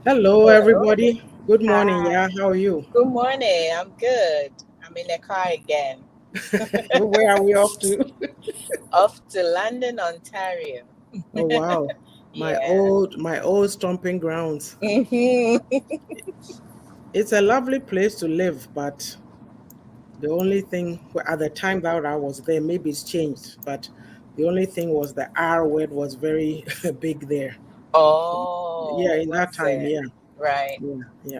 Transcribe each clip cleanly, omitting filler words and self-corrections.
Hello, Hello. everybody. Good morning. Hi. Yeah, how are you? Good morning. I'm good. I'm in the car again. Where are we off to? Off to London, Ontario. Oh wow, my Yeah. old my old stomping grounds. hmm It's a lovely place to live, but the only thing at the time that I was there, maybe it's changed, but the only thing was the R word was very big there. Yeah, Oh, in that what's time, it? yeah, Right. yeah.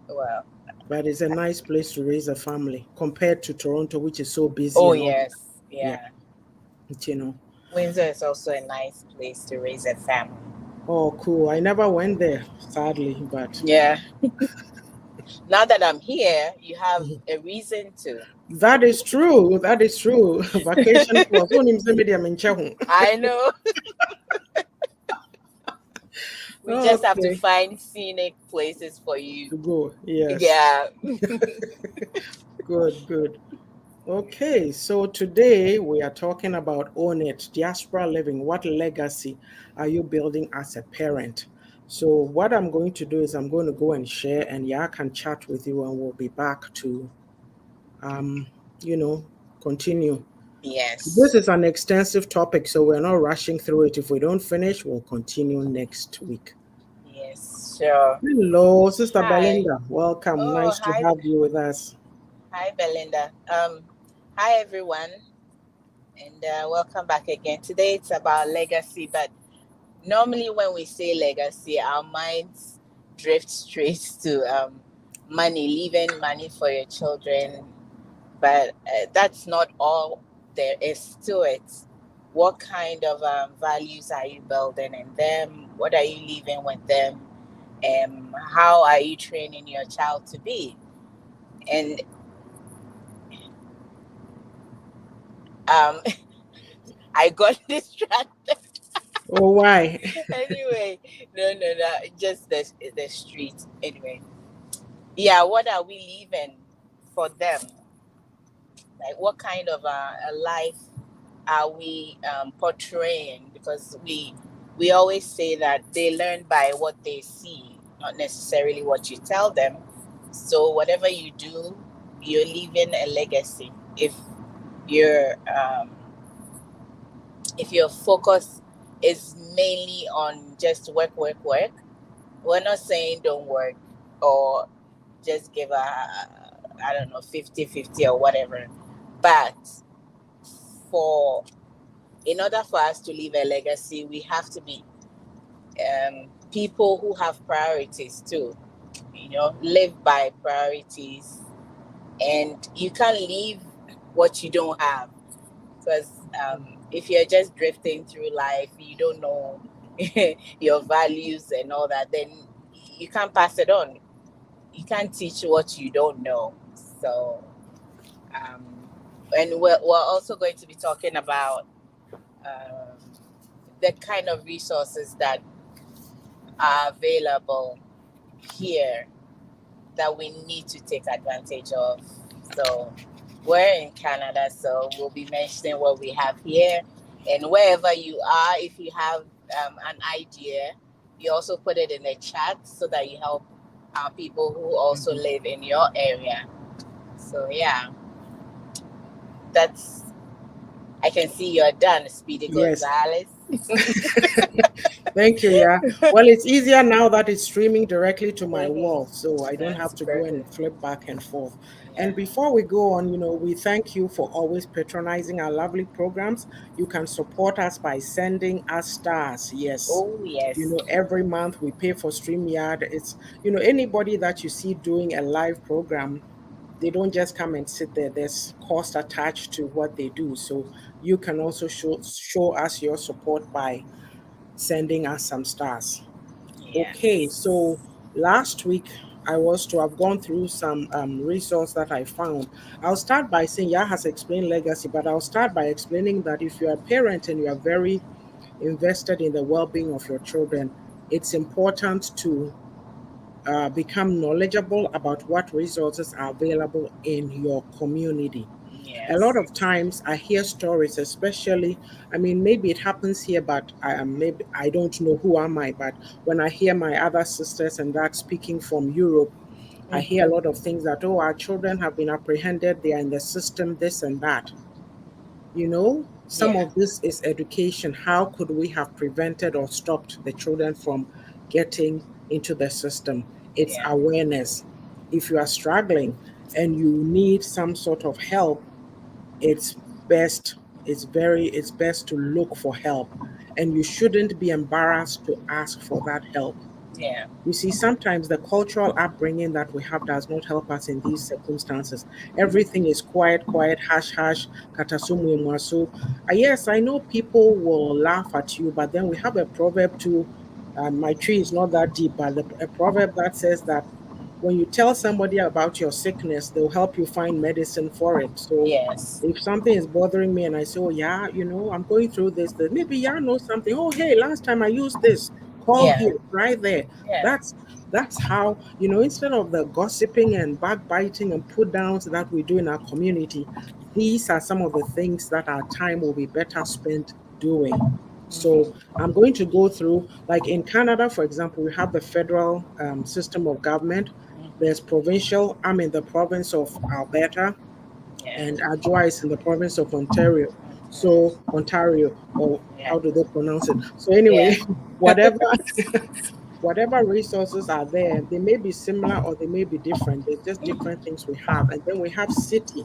Well, But it's a nice place to raise a family compared to Toronto, which is so busy oh, and all. yes. Yeah, Yeah. you know. Windsor is also a nice place to raise a family. Oh, cool. I never went there, sadly, but Yeah. Now that I'm here, you have a reason to. that is true. That is true. Vacation plus. Who names the media mention? I know. We just have to Okay, find scenic places for you. to go. Yes. Yeah. Good, good. Okay, so today we are talking about Own It, diaspora living. What legacy are you building as a parent? So what I'm going to do is I'm going to go and share, and yeah, I can chat with you, and we'll be back to um, you know, continue. This Yes. is an extensive topic, so we're not rushing through it. If we don't finish, we'll continue next week. Yes, sure. Hello, Sister Hi. Belinda. Welcome. Oh, Nice to hi. have you with us. Hi, Belinda. Hi, everyone, and welcome back again. Today it's about legacy, but normally when we say legacy, our minds drift straight to money, leaving money for your children. But that's not all there is to it. What kind of values are you building in them? What are you leaving with them? How are you training your child to be? And um, I got distracted. Oh, why? Anyway, no, just the street. Anyway, yeah, what are we leaving for them? Like, what kind of a life are we portraying? Because we always say that they learn by what they see, not necessarily what you tell them. So whatever you do, you're leaving a legacy. Your um, if your focus is mainly on just work, work, work, we're not saying don't work or just give a, I don't know, 50-50 or whatever. But for in order for us to leave a legacy, we have to be people who have priorities too. Live by priorities, and you can't leave what you don't have. Because if you're just drifting through life, you don't know your values and all that, then you can't pass it on. You can't teach what you don't know. So, um, and we're also going to be talking about um, the kind of resources that are available here that we need to take advantage of. So, we're in Canada, so we'll be mentioning what we have here. And wherever you are, if you have an idea, you also put it in the chat so that you help people who also Mhm. live in your area. So, yeah, that's, I can see you're done, Speedy Yes. Gonzalez. Thank you. Yeah. Well, it's easier now that it's streaming directly to my hmm wall, so I don't That's have to go and perfect. flip back and forth. Yeah. And before we go on, we thank you for always patronizing our lovely programs. You can support us by sending us stars. Yes. Oh, yes. Every month we pay for StreamYard. It's, anybody that you see doing a live program, they don't just come and sit there. There's cost attached to what they do. So you can also show us your support by sending us some stars. Okay, Yes. so last week I was to have gone through some resource that I found. I'll start by saying, yeah, has explained legacy, but I'll start by explaining that if you're a parent and you are very invested in the well-being of your children, it's important to become knowledgeable about what resources are available in your community. A lot Yes. of times I hear stories, especially, I mean, maybe it happens here, but maybe I don't know who am I, but when I hear my other sisters and that speaking from Europe, I hear a lot of things that, oh, our children have been apprehended, they are in the system, this and that. Some Yeah. of this is education. How could we have prevented or stopped the children from getting into the system? It's Yeah. awareness. If you are struggling and you need some sort of help, it's best, it's best to look for help. And you shouldn't be embarrassed to ask for that help. Yeah. You see, sometimes the cultural upbringing that we have does not help us in these circumstances. Everything is quiet, quiet, hush, hush, katasumu mwasu. Yes, I know people will laugh at you, but then we have a proverb too. My tree is not that deep, but a proverb that says that when you tell somebody about your sickness, they'll help you find medicine for it. So Yes. if something is bothering me and I say, oh, yeah, I'm going through this, maybe yeah, knows something. Oh, hey, last time I used this, call Yeah. here, right there. Yeah. That's how, instead of the gossiping and backbiting and put downs that we do in our community, these are some of the things that our time will be better spent doing. So I'm going to go through, like in Canada, for example, we have the federal system of government. There's provincial. I'm in the province of Alberta, Yeah. and Adjoa is in the province of Ontario. So Mhm. Ontario, or Yeah. how do they pronounce it? So anyway, Yeah. whatever whatever resources are there, they may be similar or they may be different. There's just different things we have. And then we have city,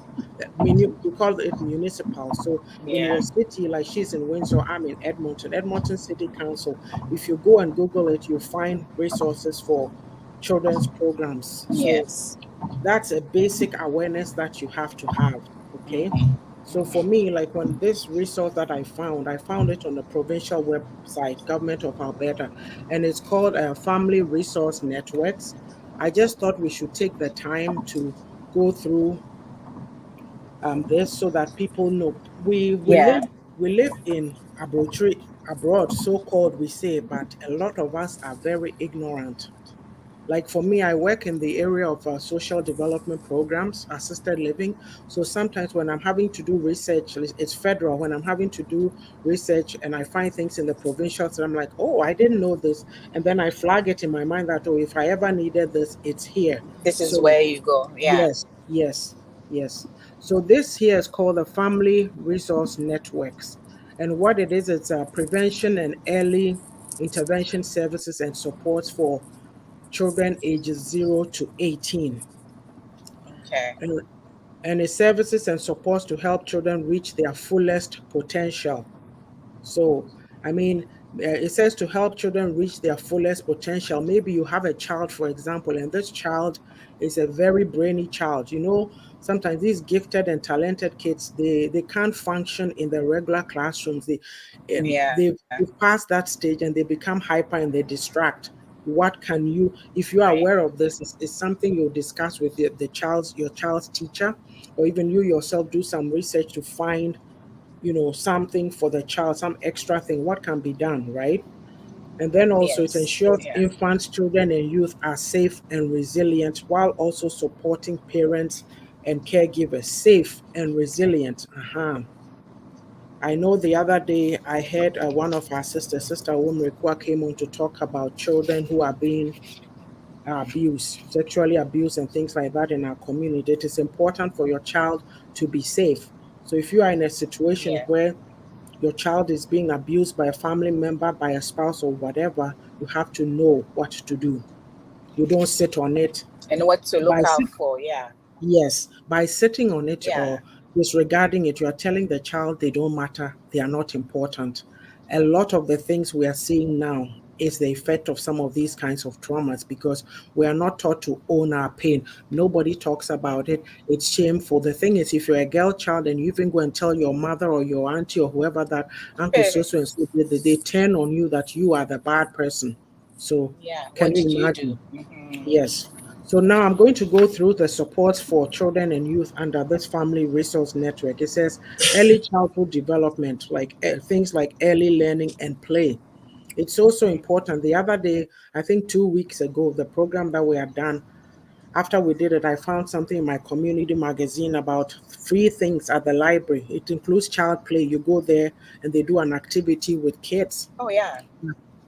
we call it municipal. So in Yeah. your city, like she's in Windsor, I'm in Edmonton, Edmonton City Council. If you go and Google it, you'll find resources for children's programs. So Yes. that's a basic awareness that you have to have. Okay. Mhm. So for Mhm. me, like when this resource that I found it on the provincial website, Government of Alberta, and it's called Family Resource Networks. I just thought we should take the time to go through this so that people know Yeah. we live in abroad, so called we say, but a lot of us are very ignorant. Like for me, I work in the area of social development programs, assisted living. So sometimes when I'm having to do research, it's federal. When I'm having to do research and I find things in the provincial, so I'm like, oh, I didn't know this. And then I flag it in my mind that, oh, if I ever needed this, it's here. This is So where you go. Yeah. yes, yes, yes. So this here is called the Family Resource Networks. And what it is, it's prevention and early intervention services and supports for children ages 0 to 18. Okay. And, and it services and supports to help children reach their fullest potential. So, I mean, it says to help children reach their fullest potential. Maybe you have a child, for example, and this child is a very brainy child. Sometimes these gifted and talented kids, they can't function in the regular classrooms. Yeah. They've passed that stage and they become hyper and they distract. What can you, if you are Right. aware of this, is something you'll discuss with your child's teacher, or even you yourself do some research to find something for the child, some extra thing, what can be done, right? And then also it Yes. ensures Yeah. infants, children, and youth are safe and resilient while also supporting parents and caregivers safe and resilient. I know the other day I heard one of our sisters, Sister Wumrikwa, came on to talk about children who are being abused, sexually abused, and things like that in our community. It is important for your child to be safe. So if you are in a situation Yeah. where your child is being abused by a family member, by a spouse, or whatever, you have to know what to do. You don't sit on it. And what to By look out sit- for. Yeah. yes, by sitting on it Yeah. or disregarding it, you are telling the child they don't matter, they are not important. A lot of the things we are seeing now is the effect of some of these kinds of traumas because we are not taught to own our pain. Nobody talks about it. It's shameful. The thing is, if you're a girl child and you even go and tell your mother or your auntie or whoever that uncle so Hey. so and so did, they turn on you that you are the bad person. So Yeah. can What you did you do? imagine? Yes. So now I'm going to go through the supports for children and youth under this family resource network. It says early childhood development, like things like early learning and play. It's also important. The other day, I think 2 weeks ago, the program that we had done, After we did it, I found something in my community magazine about free things at the library. It includes child play. You go there and they do an activity with kids. Oh yeah.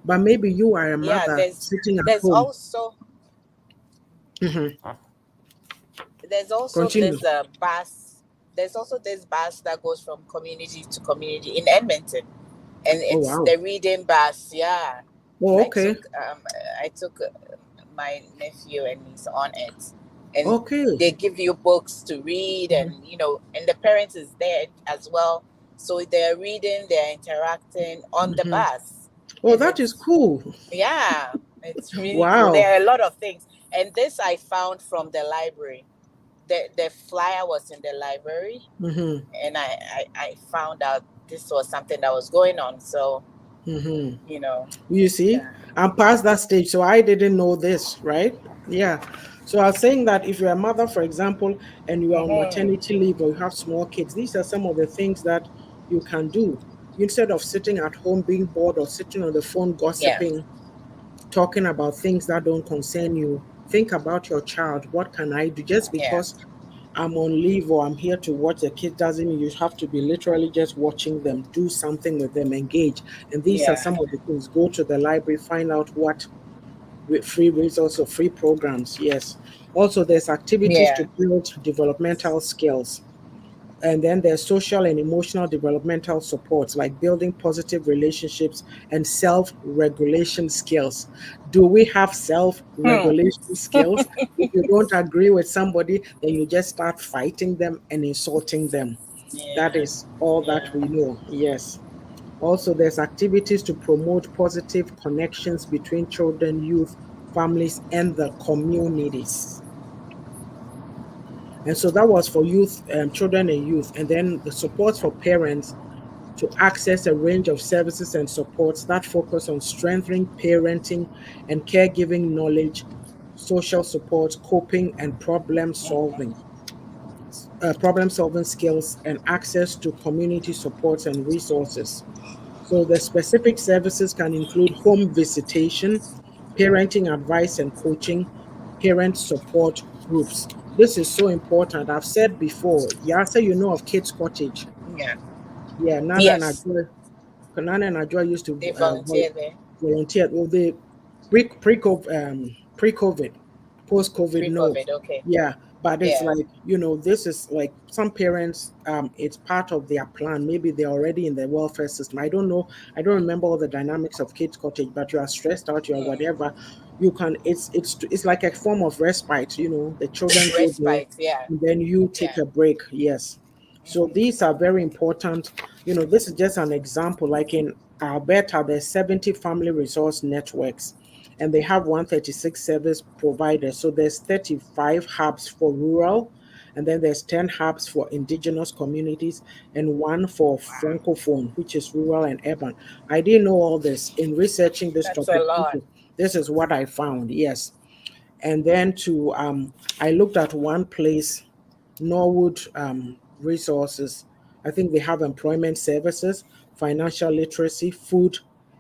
But maybe you are a Yeah, mother sitting at there's home. also Hmm. there's also Continue. this bus there's also this bus that goes from community to community in Edmonton, and Oh, it's wow. the reading bus. Yeah, Oh, I okay. took I took my nephew and niece on it, and Okay. they give you books to read, Mhm. and and the parents is there as well, so they're reading, they're interacting on the Mhm. bus, Oh, and that is it's cool. yeah, it's really cool. Wow. There are a lot of things, and this I found from the library. The flyer was in the library, Hmm. and I found out this was something that was going on. So, Hmm. you know, You see, yeah. I'm past that stage, so I didn't know this, right? Yeah. So I was saying that if you're a mother, for example, and you are on Mm-hmm. maternity leave or you have small kids, these are some of the things that you can do. Instead of sitting at home being bored or sitting on the phone Yeah. gossiping, talking about things that don't concern you, think about your child. What can I do? Just Yeah. because I'm on leave or I'm here to watch the kids doesn't mean you have to be literally just watching them. Do something with them, engage. And these are Yeah. some of the things. Go to the library, find out what free resources or free programs. Yes. Also, there's activities Yeah. to build developmental skills. And then there's social and emotional developmental supports like building positive relationships and self regulation skills. Do we have self Hmm. regulation skills? If you don't agree with somebody, then you just start fighting them and insulting them. That Yeah. is all that Yeah. we know. Yes. Also, there's activities to promote positive connections between children, youth, families, and the communities. And so that was for youth, children and youth. And then the support for parents to access a range of services and supports that focus on strengthening parenting and caregiving knowledge, social support, coping, and Mm-hmm. problem solving skills, and access to community supports and resources. So the specific services can include home visitation, parenting advice and coaching, parent support groups. This is so important. I've said before, Yasa, you know of Kids Cottage. Yeah. Yeah, Yes. Nana and Ajua used to They volunteer there. volunteer. Well, they pre-COVID, post-COVID, no, Pre-COVID. Okay. yeah. But it's Yeah. like, this is like some parents, it's part of their plan. Maybe they're already in the welfare system. I don't know. I don't remember all the dynamics of Kids Cottage, but you are stressed out, you are Mm. whatever. You can. It's like a form of respite. The children go there, Respite. Yeah. and then you take Yeah. a break. Yes. So Mm-hmm. these are very important. This is just an example. Like in Alberta, there's 70 family resource networks, and they have 136 service providers. So there's 35 hubs for rural, and then there's 10 hubs for indigenous communities, and one for francophone, which is rural and urban. I didn't know all this. In researching this That's a topic, lot. this is what I found. Yes. And then I looked at one place, Norwood Resources. I think they have employment services, financial literacy, food,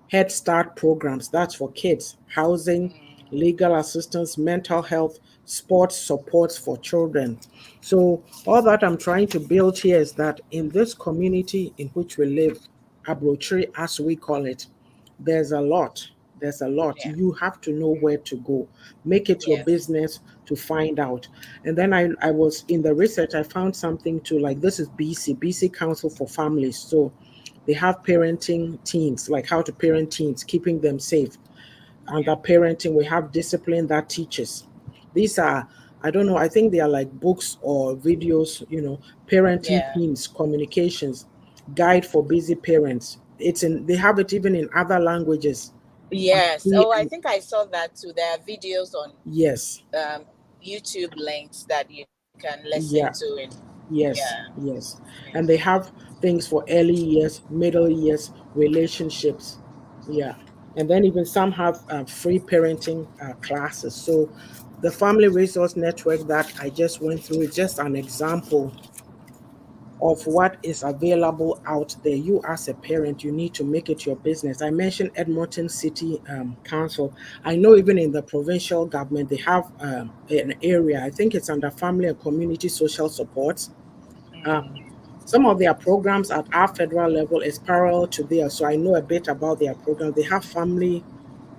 Head Start programs. That's for kids, housing, Mm. legal assistance, mental health, sports supports for children. So all that I'm trying to build here is that in this community in which we live, Abrochiri, as we call it, there's a lot. There's a lot. Yeah. You have to know where to go. Make it your Yes. business to find out. And then I was in the research, I found something to like this is BC Council for Families. So they have parenting teams, like how to parent teens, keeping them safe. Under Yeah. parenting, we have discipline that teaches. These are, I don't know, I think they are like books or videos, parenting Yeah. teams, communications, guide for busy parents. They have it even in other languages. Yes. Free Oh, I and think I saw that too. There are videos on yes, um, YouTube links that you can listen to. yeah. And yeah, Yes, yes. yeah, And they have things for early years, middle years, relationships. Yeah. And then even some have free parenting classes. So the Family Resource Network that I just went through is just an example of what is available out there. You, as a parent, you need to make it your business. I mentioned Edmonton City Council. I know even in the provincial government, they have an area, I think it's under family and community social supports. Um, Mm, some of their programs at our federal level is parallel to theirs, so I know a bit about their program. They have family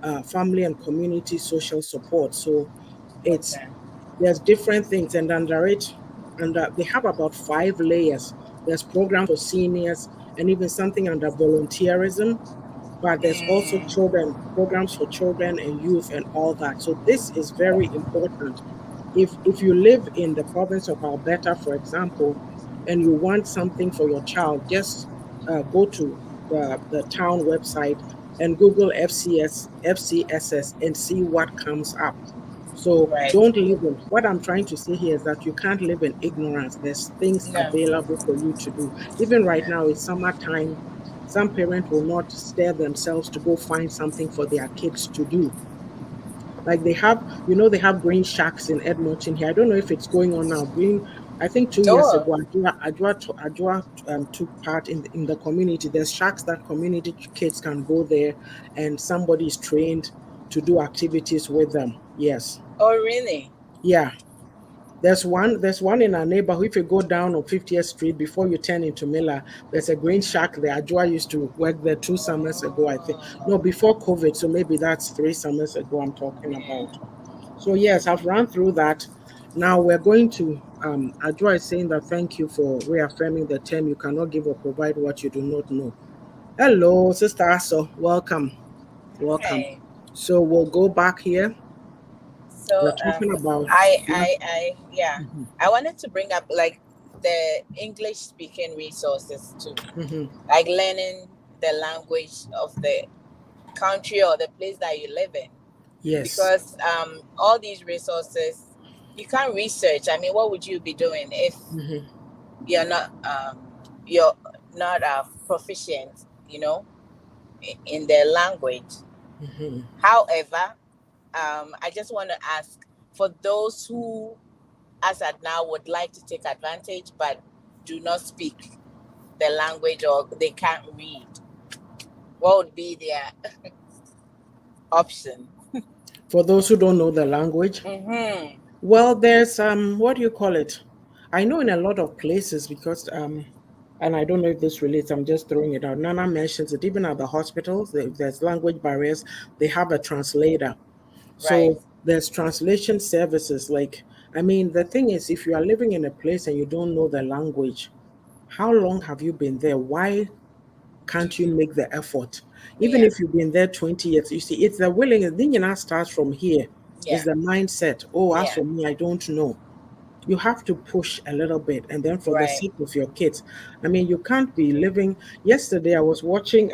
and community social support. So it's okay. there's different things, and under it, and they have about 5 layers. There's program for seniors, and even something under volunteerism, but there's also Mm, children programs for children and youth and all that. So this is very important. If you live in the province of Alberta, for example, and you want something for your child, just go to the town website and Google FCSS and see what comes up. So right. don't live in, what I'm trying to say here is that you can't live in ignorance. There's things No. available for you to do. Even right now, it's summertime. Some parents will not stir themselves to go find something for their kids to do. Like they have, they have green shacks in Edmonton here. I don't know if it's going on now. I think 2 years Oh, ago, Adwa took part in the community. There's shacks that community kids can go there, and somebody is trained to do activities with them. Yes, oh, really? yeah. There's one in our neighborhood. If you go down on 50th Street before you turn into Miller, there's a green shack there. Ajua used to work there 2 summers ago, I think. No, before COVID, so maybe that's 3 summers ago I'm talking about. Mm, So yes, I've run through that. Now we're going to Ajua is saying that thank you for reaffirming the term you cannot give or provide what you do not know. Hello, Sister Aso. Welcome. Welcome. okay. So we'll go back here. We're So, talking about yeah, Mhm, I wanted to bring up like the English speaking resources too, mhm. like learning the language of the country or the place that you live in, Yes. because all these resources you can't research. I mean, what would you be doing if Mhm, you're not you're not proficient, in their language? mhm. However, I just want to ask for those who, as at now, would like to take advantage but do not speak the language or they can't read, what would be their option? For those who don't know the language, Mm-hmm. well, there's what do you call it? I know in a lot of places because and I don't know if this relates, I'm just throwing it out. Nana mentions it, even at the hospitals, there's language barriers, they have a translator. Right. So there's translation services. Like, I mean, the thing is, if you are living in a place and you don't know the language, how long have you been there? Why can't you make the effort? Even Yeah. if you've been there 20 years, you see, it's the willingness. Then you now starts from here. It's Yeah. the mindset. Oh, as Yeah. for me, I don't know. You have to push a little bit. And then for the Right. sake of your kids, I mean, you can't be living. Yesterday, I was watching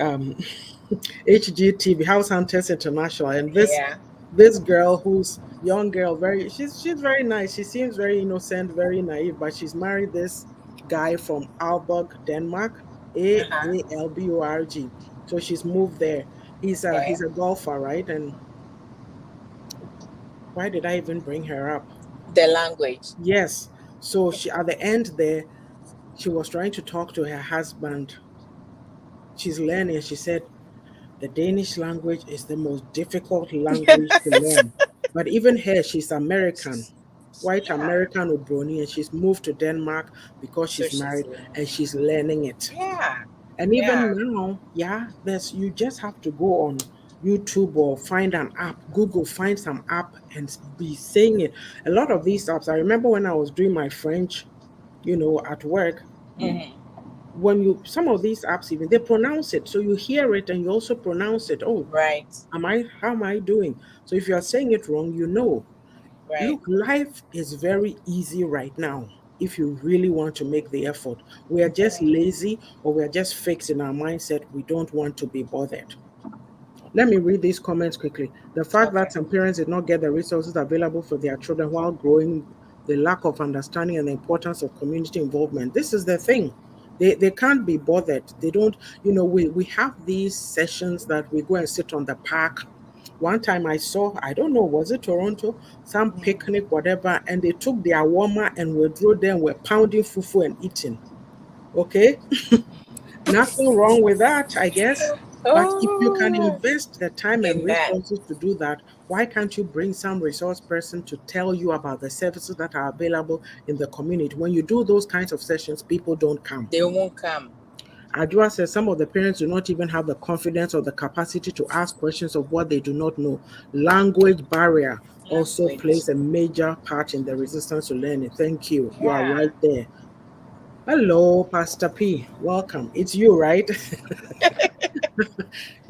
HGTV, House Hunters International, and Yeah. this girl who's young girl, she's very nice. She seems very innocent, very naive, but she's married this guy from Aalborg, Denmark, Uh-huh. Aalborg. So she's moved there. Okay. He's a golfer, right? And why did I even bring her up? The language. Yes. So she at the end there, she was trying to talk to her husband. She's learning. She said, the Danish language is the most difficult language to learn. But even her, she's American, white Yeah. American Obroni, and she's moved to Denmark because So she's she's married and she's learning it. yeah. And even Yeah. now, yeah, there's you just have to go on YouTube or find an app, Google, find some app and be saying it. A lot of these apps, I remember when I was doing my French, at work, Mm-hmm. when you some of these apps even they pronounce it. So you hear it and you also pronounce it. Oh, Right. how am I doing? So if you are saying it wrong, you know. Right. Look, life is very easy right now if you really want to make the effort. We are just Mm-hmm. lazy or we are just fixed in our mindset. We don't want to be bothered. Let me read these comments quickly. The fact Okay. that some parents did not get the resources available for their children while growing, the lack of understanding and the importance of community involvement. This is the thing. They can't be bothered. They don't, we have these sessions that we go and sit on the park. One time I saw, I don't know, was it Toronto? Some Mm. picnic, whatever, and they took their warmer and were drew there and were pounding fufu and eating. Okay, nothing wrong with that, I guess. But if you can Oh, invest the time and in that. resources to do that, why can't you bring some resource person to tell you about the services that are available in the community? When you do those kinds of sessions, people don't come. They won't come. Adjoa says some of the parents do not even have the confidence or the capacity to ask questions of what they do not know. Language barrier also Language. plays a major part in the resistance to learning. Thank you. You are Yeah. right there. Hello, Pastor P. Welcome. It's you, right?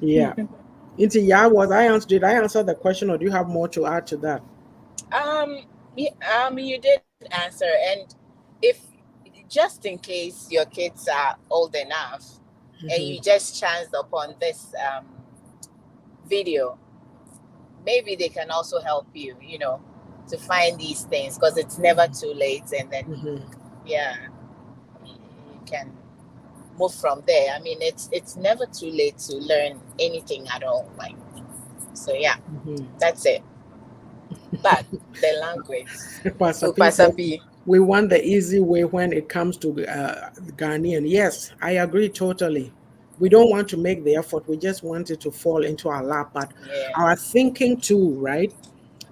Yeah. Auntie Yaa'S, did I answer the question or do you have more to add to that? You did answer, and if just in case your kids are old enough, and you Mhm, just chanced upon this video, maybe they can also help you, to find these things because it's never mhm, too late. And then, mhm, yeah, you can move from there. I mean, it's never too late to learn anything at all. Like, so yeah, mhm. that's it. But the language, Pastor to P says Pasapi, we want the easy way when it comes to Ghanaian. Yes, I agree totally. We don't want to make the effort. We just want it to fall into our lap. But yeah, our thinking too, right?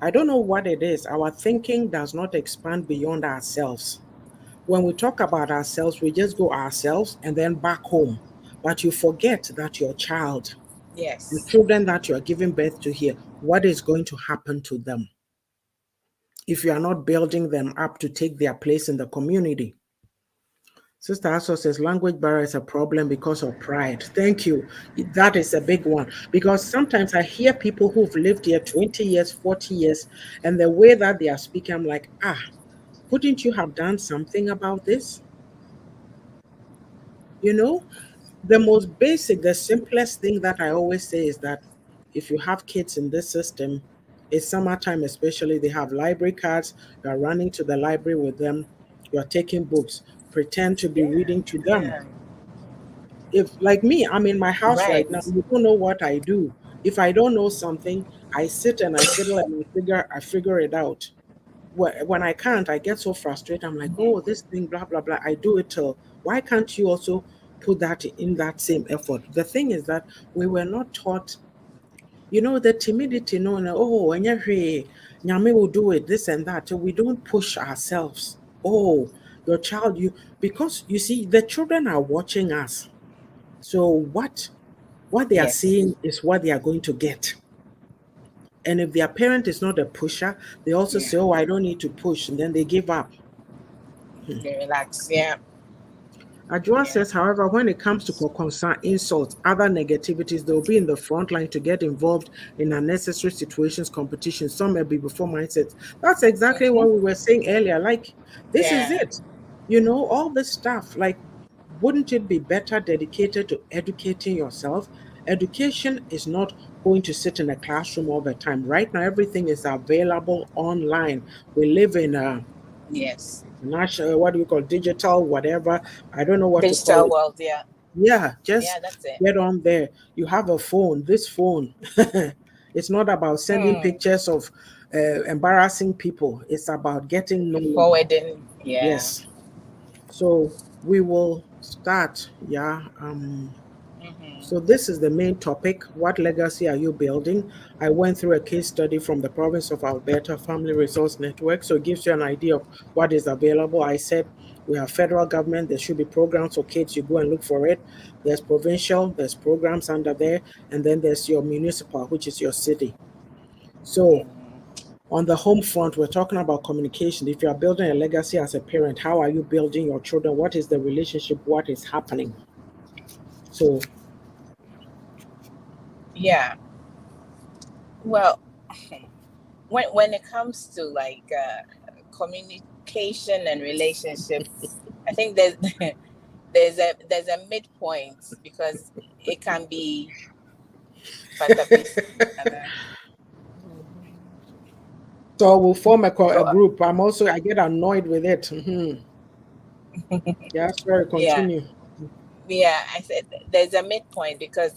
I don't know what it is. Our thinking does not expand beyond ourselves. When we talk about ourselves, we just go ourselves and then back home. But you forget that your child, the yes, children that you are giving birth to here, what is going to happen to them if you are not building them up to take their place in the community? Sister Aso says language barrier is a problem because of pride. Thank you. That is a big one because sometimes I hear people who've lived here 20 years, 40 years, and the way that they are speaking, I'm like, couldn't you have done something about this? You know, the most basic, the simplest thing that I always say is that if you have kids in this system, it's summertime especially, they have library cards, you are running to the library with them, you are taking books, pretend to be yeah, reading to them. yeah, If, like me, I'm in my house right right. now, you don't know what I do. If I don't know something, I sit and I fiddle and I figure it out. When I can't, I get so frustrated. I'm like, oh, Mm-hmm. this thing, blah, blah, blah. I do it till. Why can't you also put that in that same effort? The thing is that we were not taught, the timidity, no, no, oh, and Nyame will do it, this and that. So we don't push ourselves. Oh, your child, because you see, the children are watching us. So what they are Yes, seeing is what they are going to get. And if their parent is not a pusher, they also yeah, say, oh, I don't need to push, and then they give up. they relax, yeah, Adjoa yeah, says, however, when it comes to concern insults, other negativities, they will be in the front line to get involved in unnecessary situations, competition. Some may be before mindsets. That's exactly mm-hmm. what we were saying earlier. Like, this is Yeah, it. All this stuff. Like, wouldn't it be better dedicated to educating yourself? Education is not going to sit in a classroom all the time. Right now, everything is available online. We live in a yes. national, what do you call, digital, whatever. I don't know what to call Digital it. world, yeah, Yeah, yeah, just that's it. get on there. You have a phone, this phone. It's not about sending Hmm. pictures of embarrassing people. It's about getting knowledge. Forwarding, yeah. Yes. So we will start. Yeah. So Mm-hmm. this is the main topic. What legacy are you building? I went through a case study from the province of Alberta Family Resource Network. So it gives you an idea of what is available. I said we have federal government. There should be programs for kids. You go and look for it. There's provincial. There's programs under there. And then there's your municipal, which is your city. So on the home front, we're talking about communication. If you are building a legacy as a parent, how are you building your children? What is the relationship? What is happening? So Yeah. Well, when it comes to like communication and relationships, I think there's there's a midpoint because it can be Pastor Peace. So we'll form a So group. I get annoyed with it. Yeah, sorry, yeah, continue. yeah. I said there's a midpoint because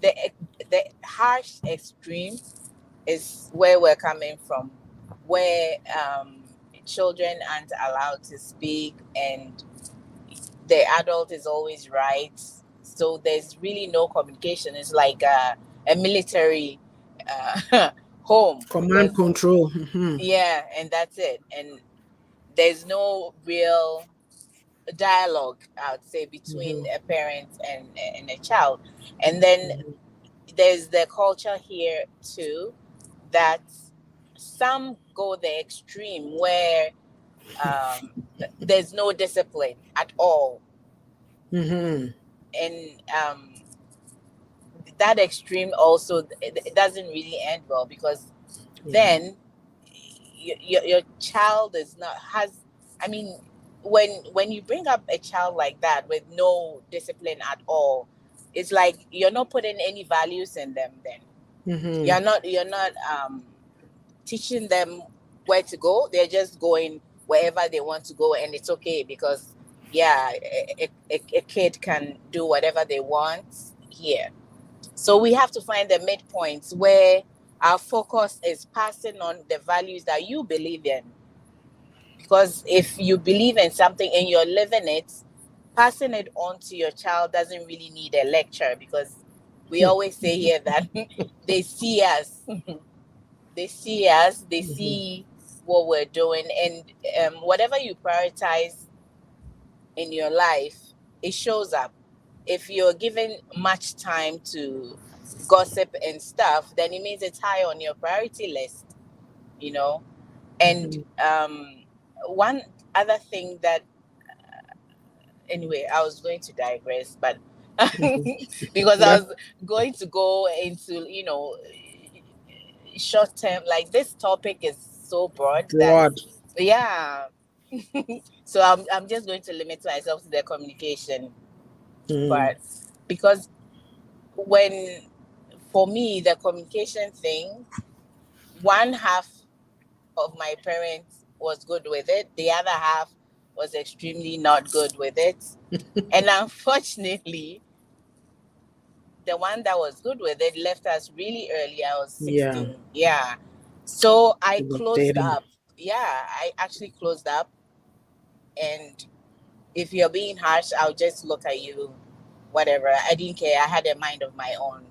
the harsh extreme is where we're coming from, where children aren't allowed to speak and the adult is always right. So there's really no communication. It's like a military home, Command because control. yeah, and that's it. And there's no real dialogue, I would say, between a parent and a child. And then there's the culture here too, that some go the extreme where um, there's no discipline at all. And that extreme also, it doesn't really end well, because then your child is not has I mean, when you bring up a child like that with no discipline at all, it's like you're not putting any values in them. Then you're not teaching them where to go. They're just going wherever they want to go, and it's okay, because yeah, a kid can do whatever they want here. So we have to find the midpoints where our focus is passing on the values that you believe in. Because if you believe in something and you're living it, passing it on to your child doesn't really need a lecture, because we always say here that they see us. They see us, they see what we're doing, and whatever you prioritize in your life, it shows up. If you're given much time to gossip and stuff, then it means it's high on your priority list, you know. And one other thing that, anyway, I was going to digress, but because I was going to go into, short term, like this topic is so broad that, yeah. So I'm just going to limit myself to the communication part, because when, for me, the communication thing, one half of my parents was good with it, the other half was extremely not good with it. And unfortunately, the one that was good with it left us really early. I was 16. Yeah. So I closed up. Yeah, I actually closed up. And if you're being harsh, I'll just look at you, whatever. I didn't care. I had a mind of my own.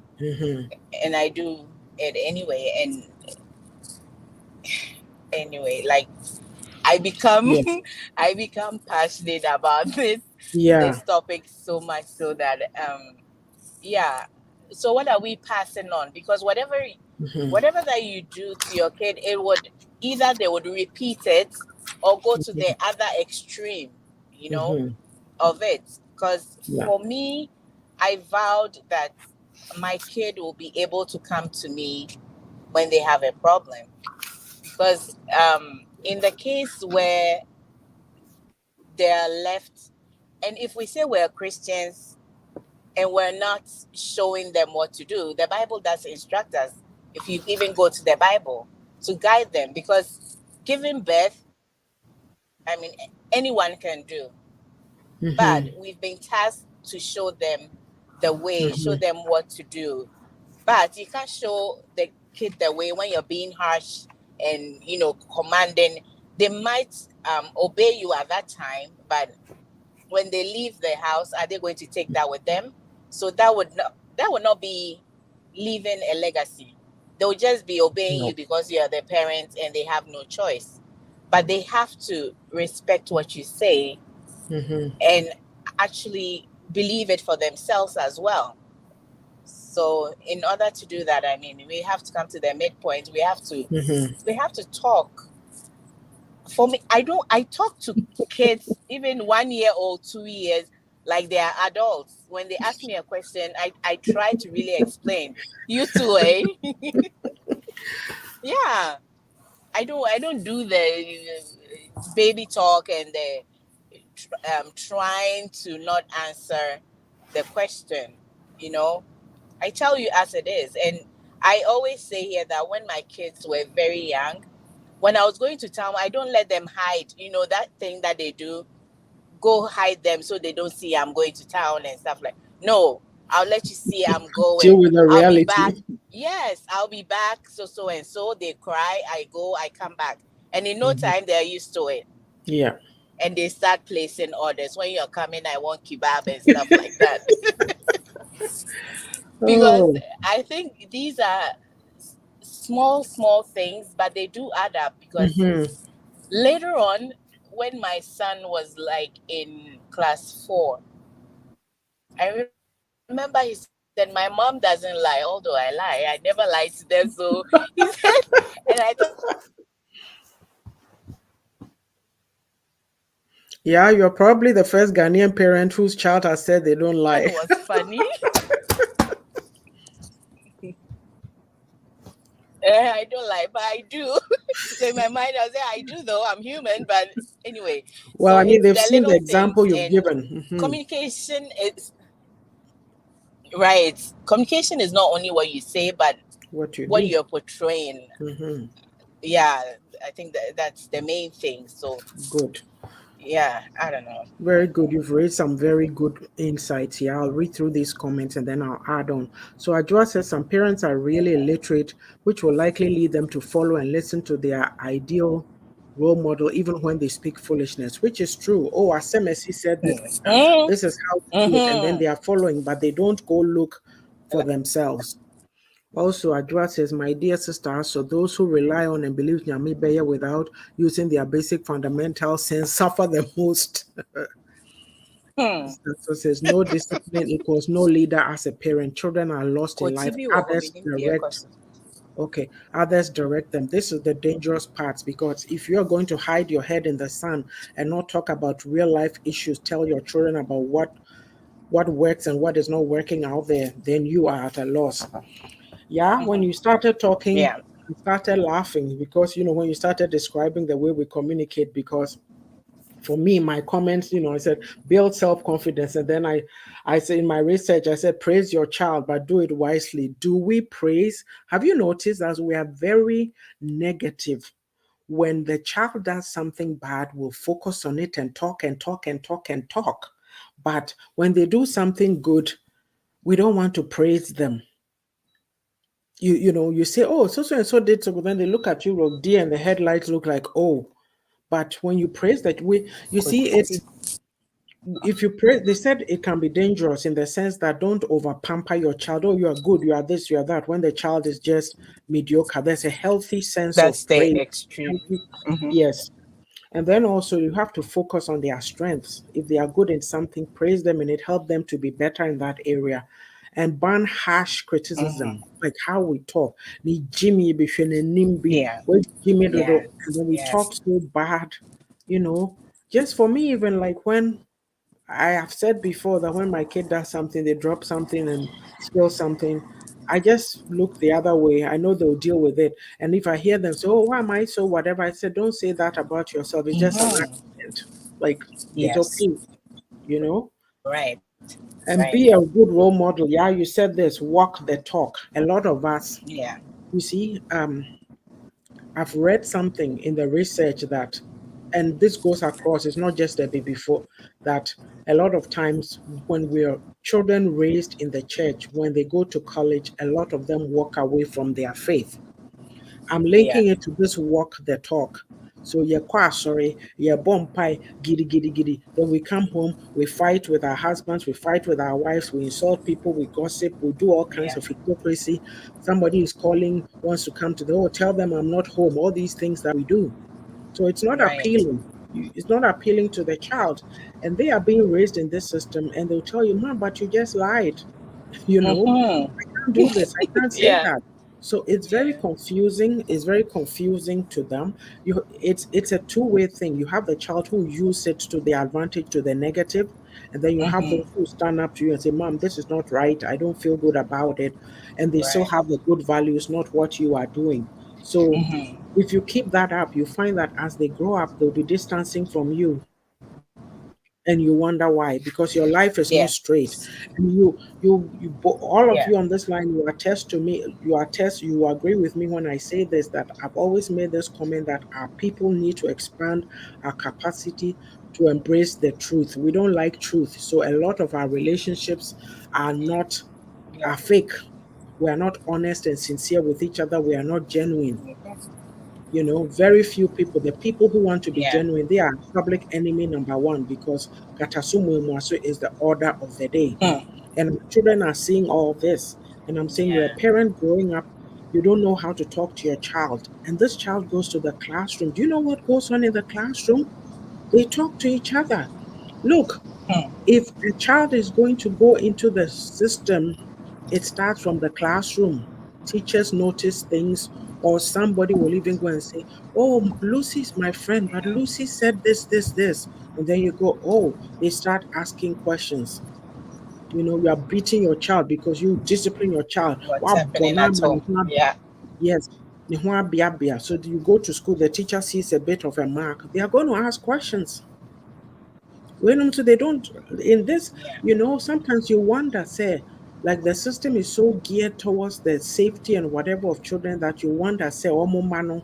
And I do it anyway. And anyway, like, I become I become passionate about this topic so much, so that yeah. So what are we passing on? Because whatever that you do to your kid, it would either they would repeat it or go to the other extreme, of it. Because for me, I vowed that my kid will be able to come to me when they have a problem. Because in the case where they are left, and if we say we're Christians and we're not showing them what to do, the Bible does instruct us, if you even go to the Bible, to guide them. Because giving birth, I mean, anyone can do. But we've been tasked to show them the way, show them what to do. But you can't show the kid the way when you're being harsh and, commanding. They might obey you at that time, but when they leave the house, are they going to take that with them? So that would not be leaving a legacy. They'll just be obeying you because you're the parent and they have no choice. But they have to respect what you say and actually believe it for themselves as well. So in order to do that, I mean, we have to come to the midpoint. We have to talk. For me, I talk to kids, even 1 year old, 2 years, like they are adults. When they ask me a question, I try to really explain. You too, eh? Yeah. I don't do the baby talk and the trying to not answer the question, I tell you as it is. And I always say here that when my kids were very young, when I was going to town, I don't let them hide, that thing that they do, go hide them so they don't see I'm going to town and stuff like. No, I'll let you see I'm going. Deal with the I'll be reality. back. Yes, I'll be back. So and so. They cry. I go. I come back. And in no time, they're used to it. Yeah. and they start placing orders. When you're coming, I want kebab and stuff like that. Because Oh. I think these are small things, but they do add up. Because Mm-hmm. later on, when my son was like in class 4, I remember he said, "My mom doesn't lie, although I lie. I never lie to them." So he said, and I thought it was funny. Yeah, you're probably the first Ghanaian parent whose child has said they don't lie. I don't lie, but I do. So in my mind, I was say I do, though I'm human. But anyway, Well, so I mean, it's they've the seen the little example things, you've and given. Hmm. communication is right. Communication is not only what you say, but What you what do. you're portraying. Hmm. Yeah, I think that's the main thing. So Good. yeah, I don't know. Very good. You've raised some very good insights here. I'll read through these comments and then I'll add on. So Ajua says some parents are really illiterate, which will likely lead them to follow and listen to their ideal role model even when they speak foolishness, which is true. Oh, Asemesi said this. Mm-hmm. This is how to do it, and then Mm-hmm. they are following, but they don't go look for themselves. Also, Ajua says, my dear sister, so those who rely on and believe Nyamibeya without using their basic fundamental sense suffer the most. So says no discipline equals no leader as a parent. Children are lost in life. Kotibi wo Others hominim deɛ ɛkɔ direct. so. Okay, others direct them. This is the dangerous part because if you're going to hide your head in the sand and not talk about real life issues, tell your children about what works and what is not working out there, then you are at a loss. Yeah, when you started talking, Yeah. I started laughing because when you started describing the way we communicate, because for me, my comments, I said build self-confidence. And then I said in my research, I said praise your child, but do it wisely. Do we praise? Have you noticed that we are very negative? When the child does something bad, we'll focus on it and talk and talk and talk and talk. But when they do something good, we don't want to praise them. You say, oh, so and so did so, but then they look at you, look dear, and the headlights look like, oh. But when you praise that, you see, Kotibi. it's if you pray, they said it can be dangerous in the sense that don't over pamper your child. Oh, you are good, you are this, you are that. When the child is just mediocre, there's a healthy sense That's of the praise. extreme. Healthy- Mm-hmm. Yes. And then also you have to focus on their strengths. If they are good in something, praise them and it help them to be better in that area. And ban harsh criticism, Mm-hmm. like how we talk. Ni Jimmy be shene nimbi, Yeah. we Jimmy dodo, Yes. and then we Yes. talk so bad, you know. Just for me, even like when I have said before that when my kid does something, they drop something and spill something, I just look the other way. I know they'll deal with it. And if I hear them say, oh, why am I so whatever? I said, don't say that about yourself. It's just an Mm-hmm. accident. Like, it's Yes. okay, you know? Right. And Right. be a good role model. Yeah, you said this, walk the talk. A lot of us, Yeah. you see, I've read something in the research that, and this goes across, it's not just a baby before, that a lot of times when we're children raised in the church, when they go to college, a lot of them walk away from their faith. I'm Yeah. linking it to this walk the talk. So you're quite sorry, you're bomb pie, giddy, giddy, giddy. Then we come home, we fight with our husbands, we fight with our wives, we insult people, we gossip, we do all kinds Yeah. of hypocrisy. Somebody is calling, wants to come to the oh, tell them I'm not home, all these things that we do. So it's not Right. appealing. It's not appealing to the child. And they are being raised in this system and they'll tell you, Mom, but you just lied. You know, Mm-hmm. can't do this. I can't say Yeah. that. So it's very Yeah. confusing. It's very confusing to them. It's a two-way thing. You have the child who use it to their advantage, to the negative, and then you have those Mm-hmm. who stand up to you and say, "Mom, this is not right. I don't feel good about it," and they still Right. have the good values, not what you are doing. So Mm-hmm. if you keep that up, you find that as they grow up, they'll be distancing from you and you wonder why because your life is not Yes. straight and all of Yeah. you on this line you attest to me you agree with me when I say this that I've always made this comment that our people need to expand our capacity to embrace the truth. We don't like truth, so a lot of our relationships are not Yeah. are fake. We are not honest and sincere with each other. We are not genuine. Very few people, the people who want to be Yeah. genuine, they are public enemy number one because Katasumu Mwaso is the order of the day. Hmm. And our children are seeing all this. And I'm saying, you're a Yeah. parent growing up, you don't know how to talk to your child. And this child goes to the classroom. Do you know what goes on in the classroom? They talk to each other. Look, Hmm. if a child is going to go into the system, it starts from the classroom. Teachers notice things, or somebody will even go and say, "Oh, Lucy's my friend, but Yeah. Lucy said this, this, this." And then you go, "Oh," they start asking questions. You are beating your child because you discipline your child. What's Wow, happening at home? Yeah. yes. So do you go to school, the teacher sees a bit of a mark, they are going to ask questions. So they don't in this, Yeah. sometimes you wonder, say, like the system is so geared towards the safety and whatever of children that you wonder, say, oh, mano,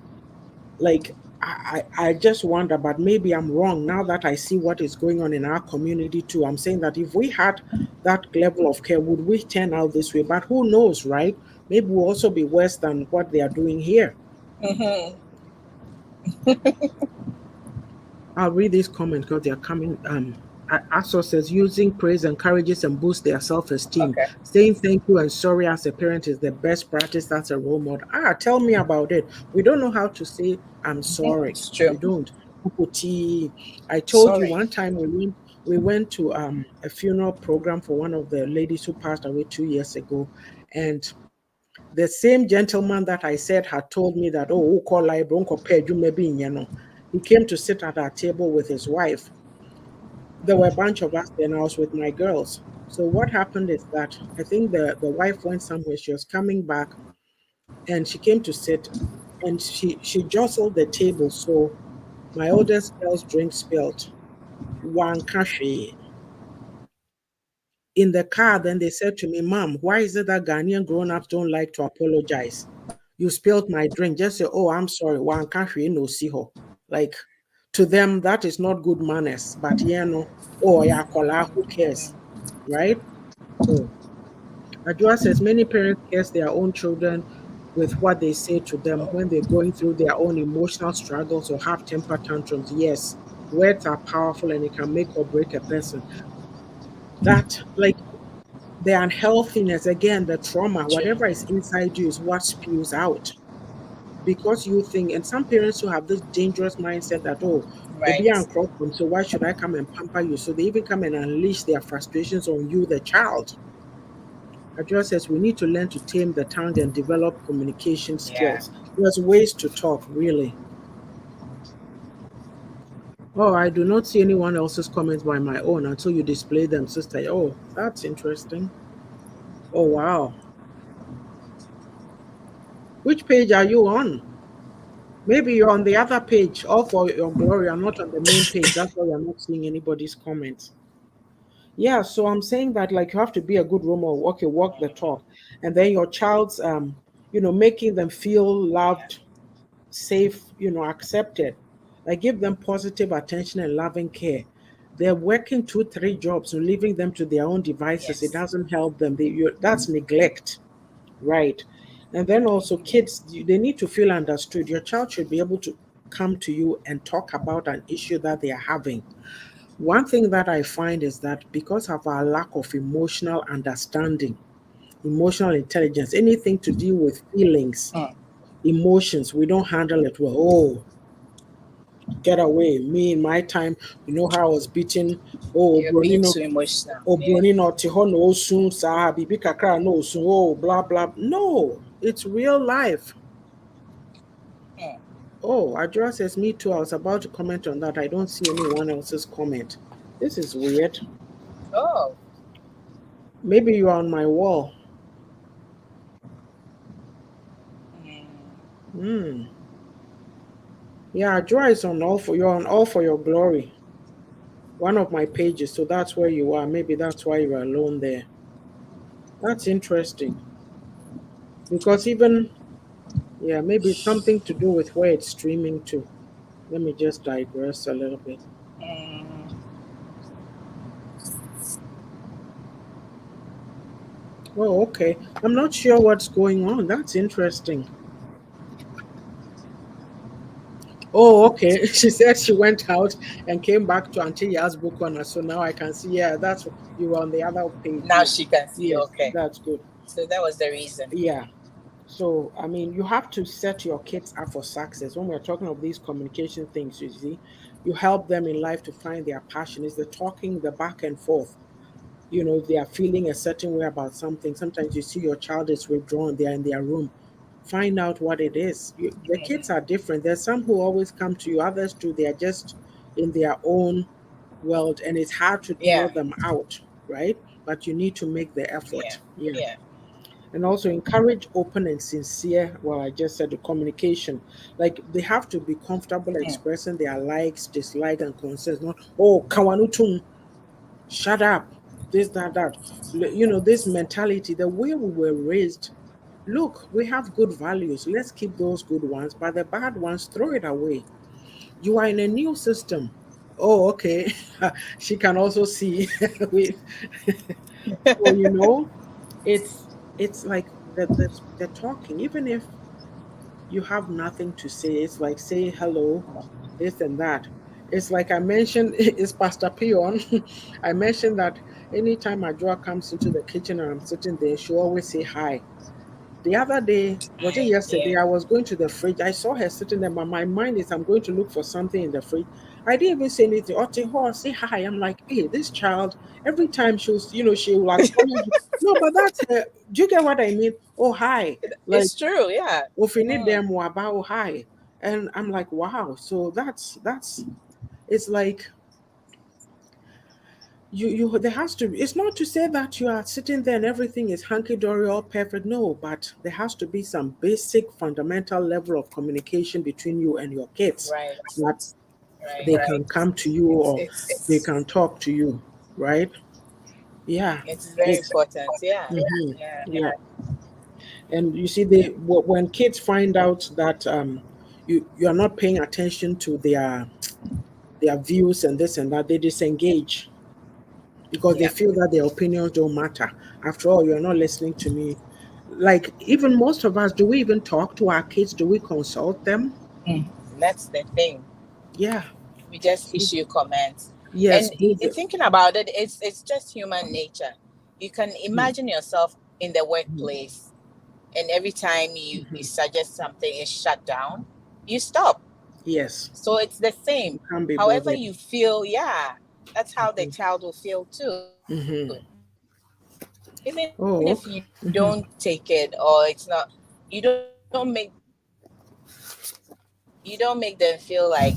like I just wonder, but maybe I'm wrong now that I see what is going on in our community too. I'm saying that if we had that level of care, would we turn out this way? But who knows, right? Maybe we'll also be worse than what they are doing here. Mm-hmm. I'll read these comments because they're coming. Aso says using praise encourages and boosts their self-esteem. Okay. Saying thank you and sorry as a parent is the best practice. That's a role model. Tell me about it. We don't know how to say I'm Mm-hmm. sorry. It's true. We don't. Puputi. I told you Sorry. one time we went to a funeral program for one of the ladies who passed away 2 years ago, and the same gentleman that I said had told me that, oh, who call maybe he came to sit at our table with his wife. There were a bunch of us there, and I was with my girls. So what happened is that I think the wife went somewhere. She was coming back, and she came to sit, and she jostled the table. So my oldest girl's drink spilled. One kashi in the car. Then they said to me, "Mom, why is it that Ghanaian grown-ups don't like to apologize? You spilled my drink. Just say, oh, I'm sorry. One kashi no siho." Like, to them, that is not good manners. But yeah, no, oh yeah, kola, who cares, right? So Adua says many parents curse their own children with what they say to them when they're going through their own emotional struggles or have temper tantrums. Yes, words are powerful and it can make or break a person. That, like, the unhealthiness, again, the trauma, True. whatever is inside you is what spews out. Because you think, and some parents who have this dangerous mindset that, oh, obi Right. and problem, so why should I come and pamper you? So they even come and unleash their frustrations on you, the child. Adjoa says we need to learn to tame the tongue and develop communication Yeah. skills. There's ways to talk, really. Oh, I do not see anyone else's comments by my own until you display them, sister. Oh, that's interesting. Oh, wow. Which page are you on? Maybe you're on the other page, all for your glory. I'm not on the main page. That's why you're not seeing anybody's comments. Yeah, so I'm saying that, like, you have to be a good role model. Okay, walk the talk. And then your child's making them feel Yeah. loved, safe, accepted. Like, give them positive attention and loving care. They're working two, three jobs and leaving them to their own devices. It Yes. doesn't help them. That's neglect, right? And then also, kids, they need to feel understood. Your child should be able to come to you and talk about an issue that they are having. One thing that I find is that because of our lack of emotional understanding, emotional intelligence, anything to do with feelings, Mm. emotions, we don't handle it well. Oh, get away. Me in my time, how I was beaten. Oh, You're being Bronino, too emotional. oh, Yeah. Bronino, Tiho no soon, sir, Bibi Kakra no soon, oh, blah, blah. No, it's real life. Mm. Oh, Adjura says, me too. I was about to comment on that. I don't see anyone else's comment. This is weird. Oh. Maybe you're on my wall. Mm. Hmm. Yeah, Joy is on all for you're on all for your glory. One of my pages, so that's where you are. Maybe that's why you're alone there. That's interesting. Because even yeah, maybe it's something to do with where it's streaming to. Let me just digress a little bit. Mm. Oh, okay. I'm not sure what's going on. That's interesting. Oh, okay. She said she went out and came back to Auntie Ya's book corner. So now I can see, yeah, that's you were on the other page. Now Yeah. she can see. Yes, Okay, that's good. so that was the reason. Yeah. So, I mean, you have to set your kids up for success. When we're talking of these communication things, you see, you help them in life to find their passion. Is the talking, the back and forth. If they are feeling a certain way about something, sometimes you see your child is withdrawn, they're in their room. Find out what it is. The kids Mhm. are different. There's some who always come to you, others too, they are just in their own world, and it's hard to draw Yeah, them out, right? But you need to make the yeah, effort. Yeah. yeah. And also encourage open and sincere, well, I just said the communication. Like they have to be comfortable Mm. expressing their likes, dislikes, and concerns. Not, oh, kawanutum, shut up, this, that. This mentality, the way we were raised. Look, we have good values. Let's keep those good ones, but the bad ones, throw it away. You are in a new system. Oh, okay. She can also see with so it's like the talking, even if you have nothing to say, it's like say hello, this and that. It's like I mentioned, it's Pastor Pion. I mentioned that anytime Adjoa comes into the kitchen and I'm sitting there, she always say hi. The other day, was it I, yesterday? yeah. I was going to the fridge. I saw her sitting there, but my mind is I'm going to look for something in the fridge. I didn't even say anything. Oh, say hi. I'm like, hey, this child, every time she will acknowledge. No, but that's her. Do you get what I mean? Oh, hi. Like, It's true. Yeah. ofini Mm. them about oh, hi. And I'm like, wow. So that's it's like there has to be, it's not to say that you are sitting there and everything is hunky-dory all perfect, no, but there has to be some basic fundamental level of communication between you and your kids, Right. that Right. they can come to you or they It's can talk to you, right? Yeah. it's very It's important. Yeah. mhm, Yeah. yeah. And you see, when kids find out that you are not paying attention to their views and this and that, they disengage because they Yeah. feel that their opinions don't matter. After all, you're not listening to me. Like, even most of us, do we even talk to our kids? Do we consult them? Mm. That's the thing. Yeah. We just See? issue comments, Yes. and thinking about it, it's just human nature. You can Mhm. imagine yourself in the workplace, and every time you Mhm. suggest something is shut down, you stop. Yes. So it's the You same. can't be However bothered. you feel, yeah, that's how the Mhm. child will feel too. Mhm. Even if you don't Oh, okay. take it, Mhm. or it's not, you don't make them feel like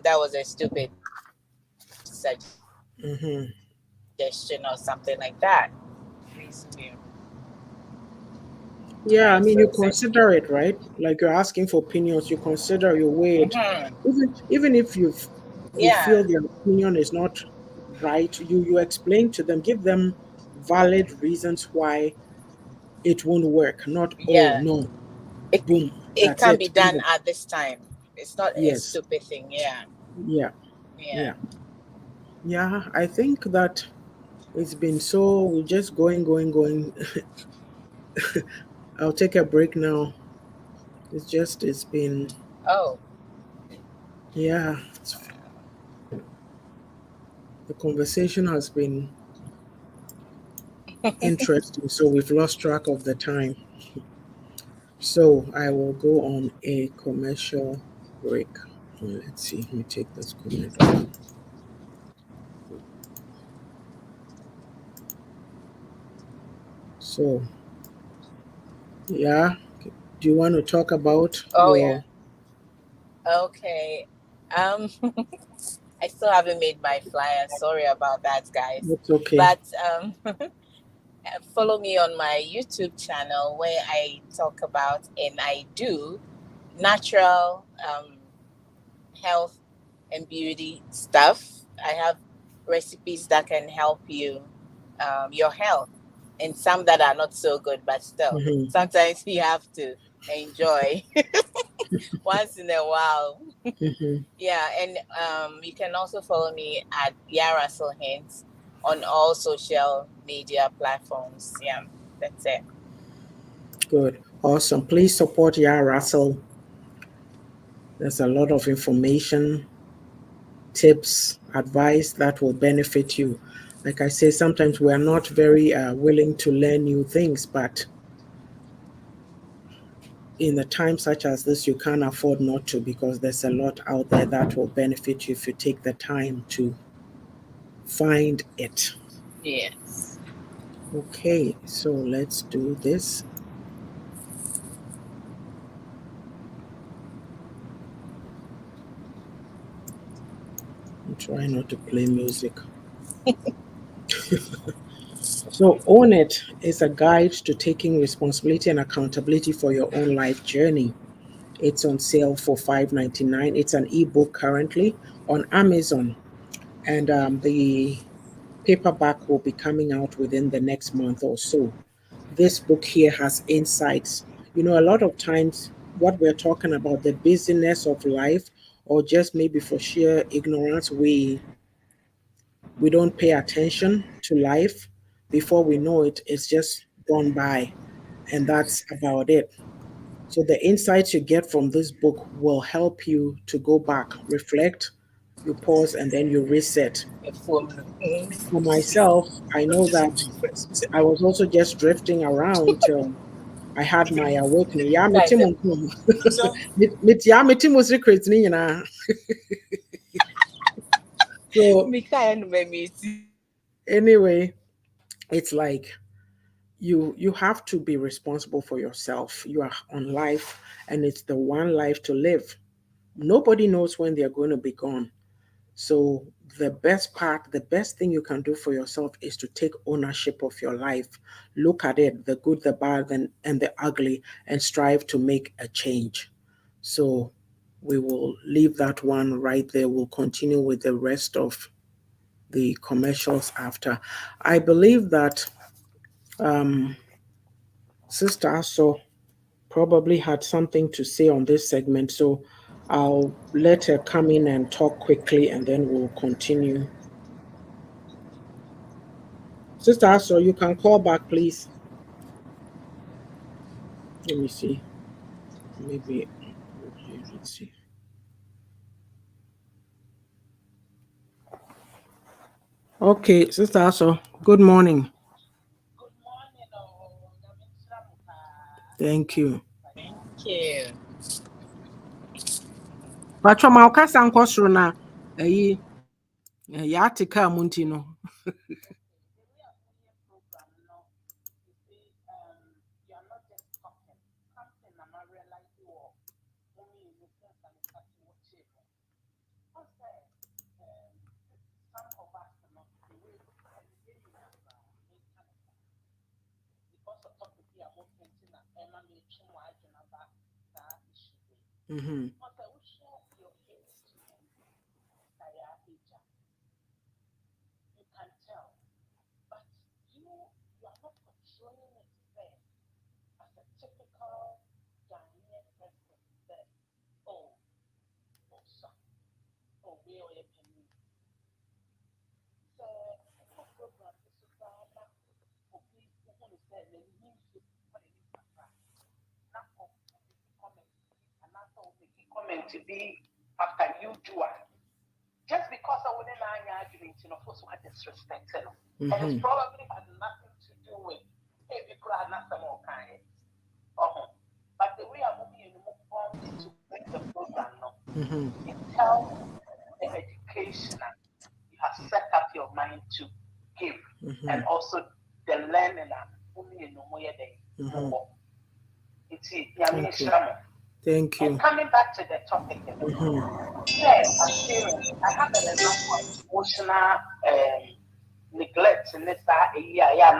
that was a stupid suggestion or something like Mhm. that. Reason you. All Yeah, right, I mean, so you since consider it, right? Like you're asking for opinions, you consider, you weigh it. mm-hmm. Even if you Yeah, feel their opinion is not right, you explain to them, give them valid reasons why it won't work. Not, oh yeah, no, it boom, it that's can be it. done at this time. It's not a Yes. stupid thing. Yeah, Yeah. yeah. Yeah. Yeah. I think that it's been so, we're just going. I'll take a break now. It's been, Oh, yeah, the conversation has been interesting. So we've lost track of the time. So I will go on a commercial break. Let's see. Let me take this comment off. So, yeah. Do you want to talk about oh yeah. your, Okay. Um, I still haven't made my flyer. Sorry about that, guys. it's okay. But follow me on my YouTube channel where I talk about and I do natural health and beauty stuff. I have recipes that can help you your health, and some that are not so good, but still, Hmm. sometimes you have to enjoy once in a while. Hmm. Yeah, and you can also follow me at Yaa'S Hints on all social media platforms. Yeah, that's it. Good. Awesome. Please support Ya Russell. There's a lot of information, tips, advice that will benefit you. Like I say, sometimes we are not very willing to learn new things, but in a time such as this, you can't afford not to, because there's a lot out there that will benefit you if you take the time to find it. Yes. Okay, so let's do this. I'm trying not to play music. So, Own It is a guide to taking responsibility and accountability for your own life journey. It's on sale for $5.99. It's an ebook currently on Amazon, and the paperback will be coming out within the next month or so. This book here has insights. You know, a lot of times what we're talking about, the busyness of life, or just maybe for sheer ignorance, we don't pay attention to life. Before we know it, it's just gone by, and that's about it. So the insights you get from this book will help you to go back, reflect, you pause, and then you reset. A phone. For myself, I know that I was also just drifting around till I had my awakening. Yeah, me Guys, too, no. yeah, me too, secret, you know. So Mika and me. anyway, it's like you have to be responsible for yourself. You are on life, and it's the one life to live. Nobody knows when they're going to be gone. So the best part, the best thing you can do for yourself is to take ownership of your life. Look at it, the good, the bad, and the ugly, and strive to make a change. So we will leave that one right there. We'll continue with the rest of the commercials after. I believe that um, Sister So probably had something to say on this segment. So I'll let her come in and talk quickly, and then we'll continue. Sister Aso, you can call back, please. Let me see. Maybe. Okay, let's see. Okay, Sister Aso, good morning. Thank you. Thank you. Patro ma okasa nkɔ soro na ayi ya ate kaa mu nti no. Mhm. Comment to be after you do it. Just because I wouldn't argument, folks were disrespected. And it's probably had nothing to do with hey, people are not some more kind. But the way I'm moving to bring the program now, it tells the education you have set up your mind to give, and also the learning that Thank you. Thank and you. coming back to the topic, yes, as parents, I have an example of emotional neglect in this area. Young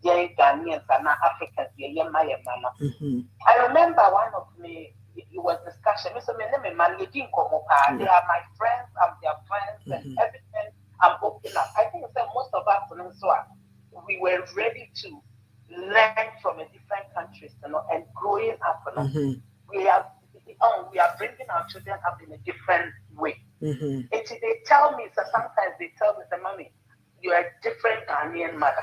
Ghanaians and Africans, I remember one of me, it was discussion. Mr. Man, they are my friends, I'm their friends, and everything. I'm open up. I think that most of us, we were ready to learn from a different countries, and growing up, we are bringing our children up in a different way. They tell me, so sometimes they tell me, mommy, you are a different Ghanaian mother.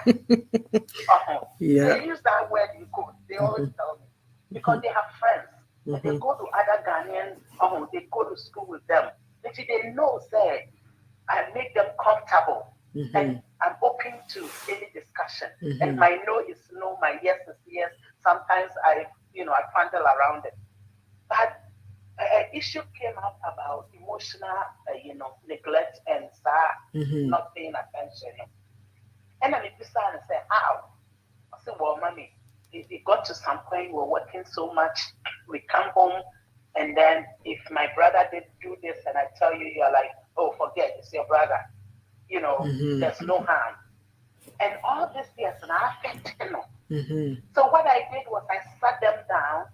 Yeah. They use that word in code. They always tell me because they have friends. And they go to other Ghanaians, they go to school with them. Actually, they know, say, I make them comfortable. And I'm open to any discussion. And my no is no, my yes is yes. Sometimes I fondle around it. But an issue came up about emotional, neglect and not paying attention. And I decided to say, how? I said, well, mommy, it got to some point we're working so much. We come home, and then if my brother did do this, and I tell you, you're like, oh, forget, it's your brother. There's no harm. And all this years, and I affected them. So what I did was I sat them down,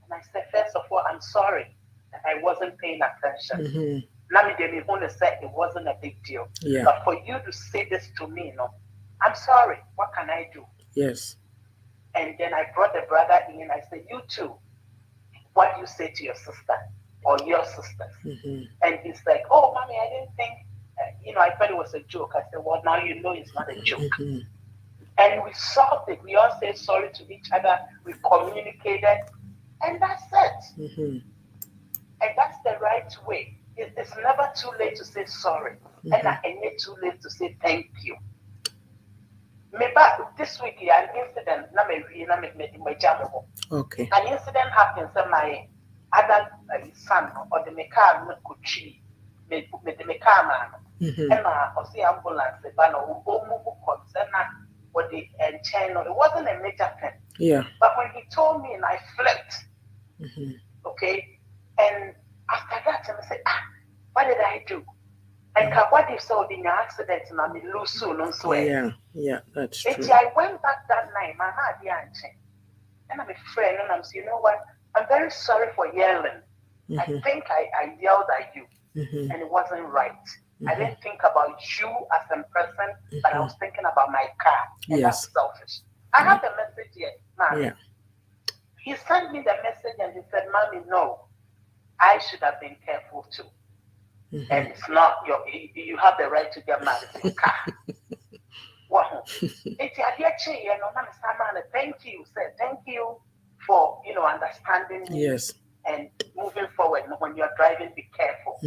and I said, first of all, I'm sorry that I wasn't paying attention. Now, me want to say it wasn't a big deal. Yeah. But for you to say this to me, I'm sorry. What can I do? Yes. And then I brought the brother in, and I said, you too, what do you say to your sister or your sisters? And he's like, oh, mommy, I didn't think, I thought it was a joke. I said, well, now you know it's not a joke. And we solved it. We all said sorry to each other. We communicated. And that's it. And that's the right way. It's never too late to say sorry. And it's too late to say thank you. Maybe this week, an incident, okay. An incident happens and my other son or the car could cheat. The car man. And I see ambulance, but no, what the channel. It wasn't a major thing. Yeah. But when he told me, and I flipped, okay, and after that, I said, what did I do? And what if so in an accident and I lose soon? Yeah, that's true. I went back that night, my heart, and I'm a friend, and I'm saying, you know what? I'm very sorry for yelling. I think I yelled at you, and it wasn't right. I didn't think about you as a person, but I was thinking about my car, and that's selfish. I have the message here, man. Yeah. He sent me the message, and he said, Mommy, no, I should have been careful too. And it's not you have the right to get married in a car. Wow. Thank you, sir. Thank you for understanding me. Yes. And moving forward. When you're driving, be careful.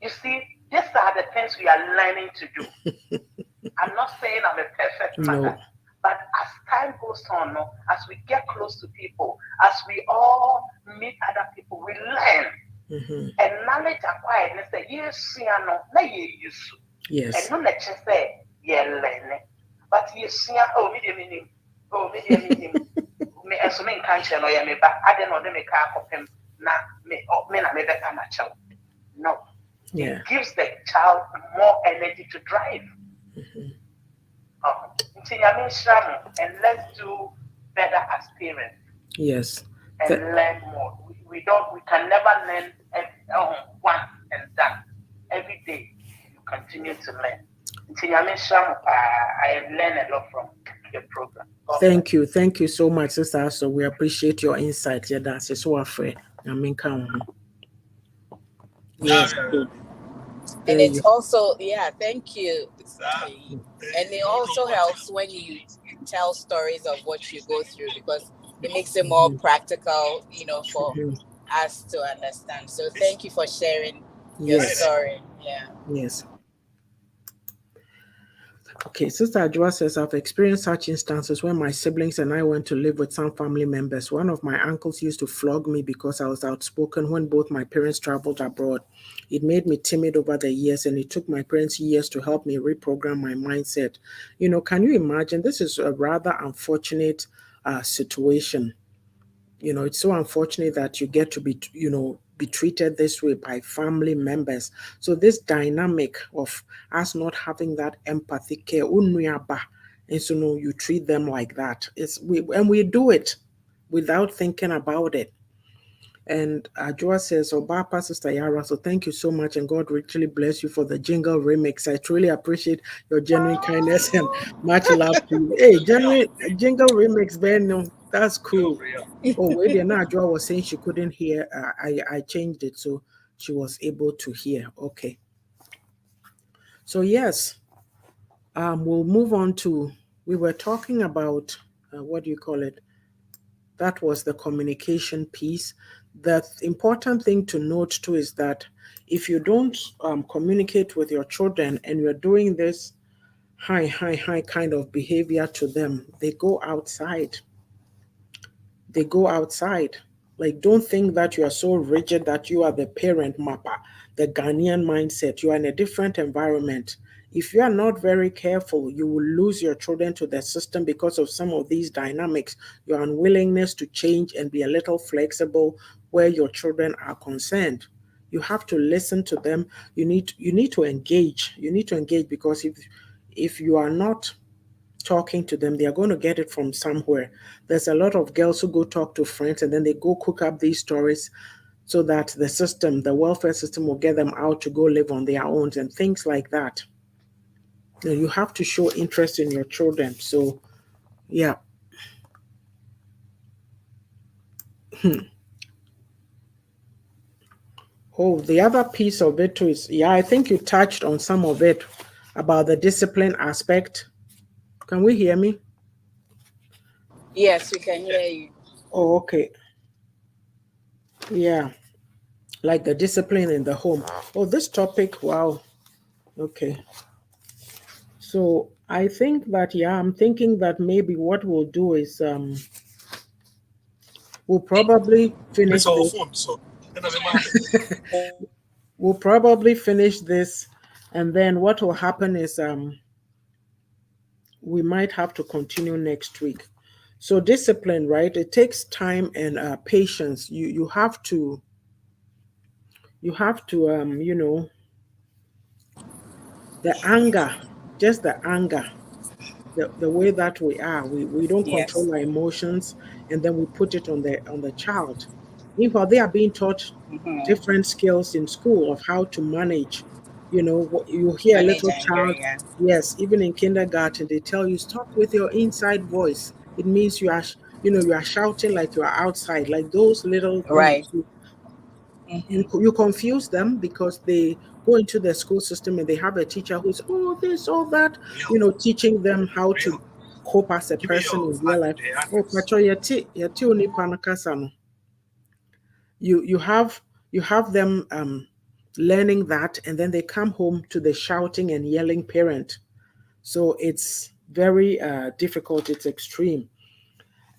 You see, these are the things we are learning to do. I'm not saying I'm a perfect mother, but as time goes on, as we get close to people, as we all meet other people, we learn. And knowledge acquired, yes, and not just say, but you see, me, as men can't know, I don't know, they make up of him, no. It gives the child more energy to drive. And let's do better as parents. Yes. And learn more. We can never learn once and done. Every day you continue to learn. I have learned a lot from your program. Thank you so much, Sister. So we appreciate your insight. Yeah, that's so afraid. Yes. And it's also, thank you. And it also helps when you tell stories of what you go through, because it makes it more practical, for us to understand. So thank you for sharing your story. Yeah. Yes. Okay, Sister Ajua says, I've experienced such instances when my siblings and I went to live with some family members. One of my uncles used to flog me because I was outspoken when both my parents traveled abroad. It made me timid over the years, and it took my parents years to help me reprogram my mindset. Can you imagine? This is a rather unfortunate situation. It's so unfortunate that you get to be, be treated this way by family members. So this dynamic of us not having that empathy care, and so you treat them like that. We do it without thinking about it. And Joa says, Obapa, Sister Yara, so thank you so much, and God richly bless you for the jingle remix. I truly appreciate your genuine kindness and much love to you. Hey, genuine jingle remix, Ben, that's cool. Oh, wait, now Joa was saying she couldn't hear. I changed it so she was able to hear. Okay. So yes, we'll move on to, we were talking about, what do you call it? That was the communication piece. The important thing to note too is that if you don't communicate with your children and you're doing this high kind of behavior to them, they go outside. Like, don't think that you are so rigid that you are the parent mapper, the Ghanaian mindset. You are in a different environment. If you are not very careful, you will lose your children to the system because of some of these dynamics, your unwillingness to change and be a little flexible where your children are concerned. You have to listen to them. You need to engage. You need to engage because if you are not talking to them, they are going to get it from somewhere. There's a lot of girls who go talk to friends and then they go cook up these stories so that the system, the welfare system, will get them out to go live on their own and things like that. You have to show interest in your children. So, yeah. Oh, the other piece of it too is, yeah, I think you touched on some of it about the discipline aspect. Can we hear me? Yes, we can hear you. Oh, okay. Yeah, like the discipline in the home. Oh, this topic, wow. Okay. So I think that, yeah, I'm thinking that maybe what we'll do is we'll probably finish this. We'll probably finish this, and then what will happen is we might have to continue next week. So discipline, right? It takes time and patience. You have to the anger, just the anger, the way that we are, we don't Yes. control our emotions, and then we put it on the child. Meanwhile, they are being taught Mm-hmm. different skills in school of how to manage. You hear a Manage little anger, child, yeah. yes, even in kindergarten, they tell you talk with your inside voice. It means you are shouting like you are outside, like those little things. Right. You confuse them because they go into the school system and they have a teacher who's all this, all that, teaching them how to cope as a person in real life. Oh, Pacho, yeti onipa no kasa no. You have them learning that, and then they come home to the shouting and yelling parent. So it's very difficult. It's extreme.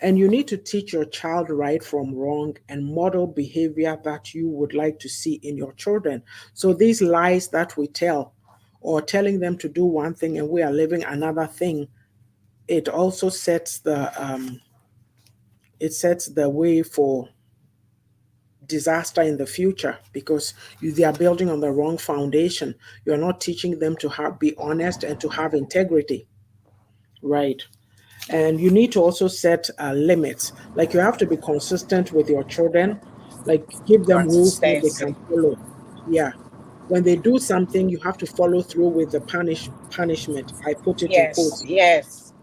And you need to teach your child right from wrong and model behavior that you would like to see in your children. So these lies that we tell, or telling them to do one thing and we are living another thing, it also sets the way for disaster in the future because they are building on the wrong foundation. You're not teaching them to be honest and to have integrity, right? And you need to also set limits. Like, you have to be consistent with your children, like give them rules that they Consistency. can follow. Yeah, when they do something, you have to follow through with the punishment. I put it in Yes, quotes, yes,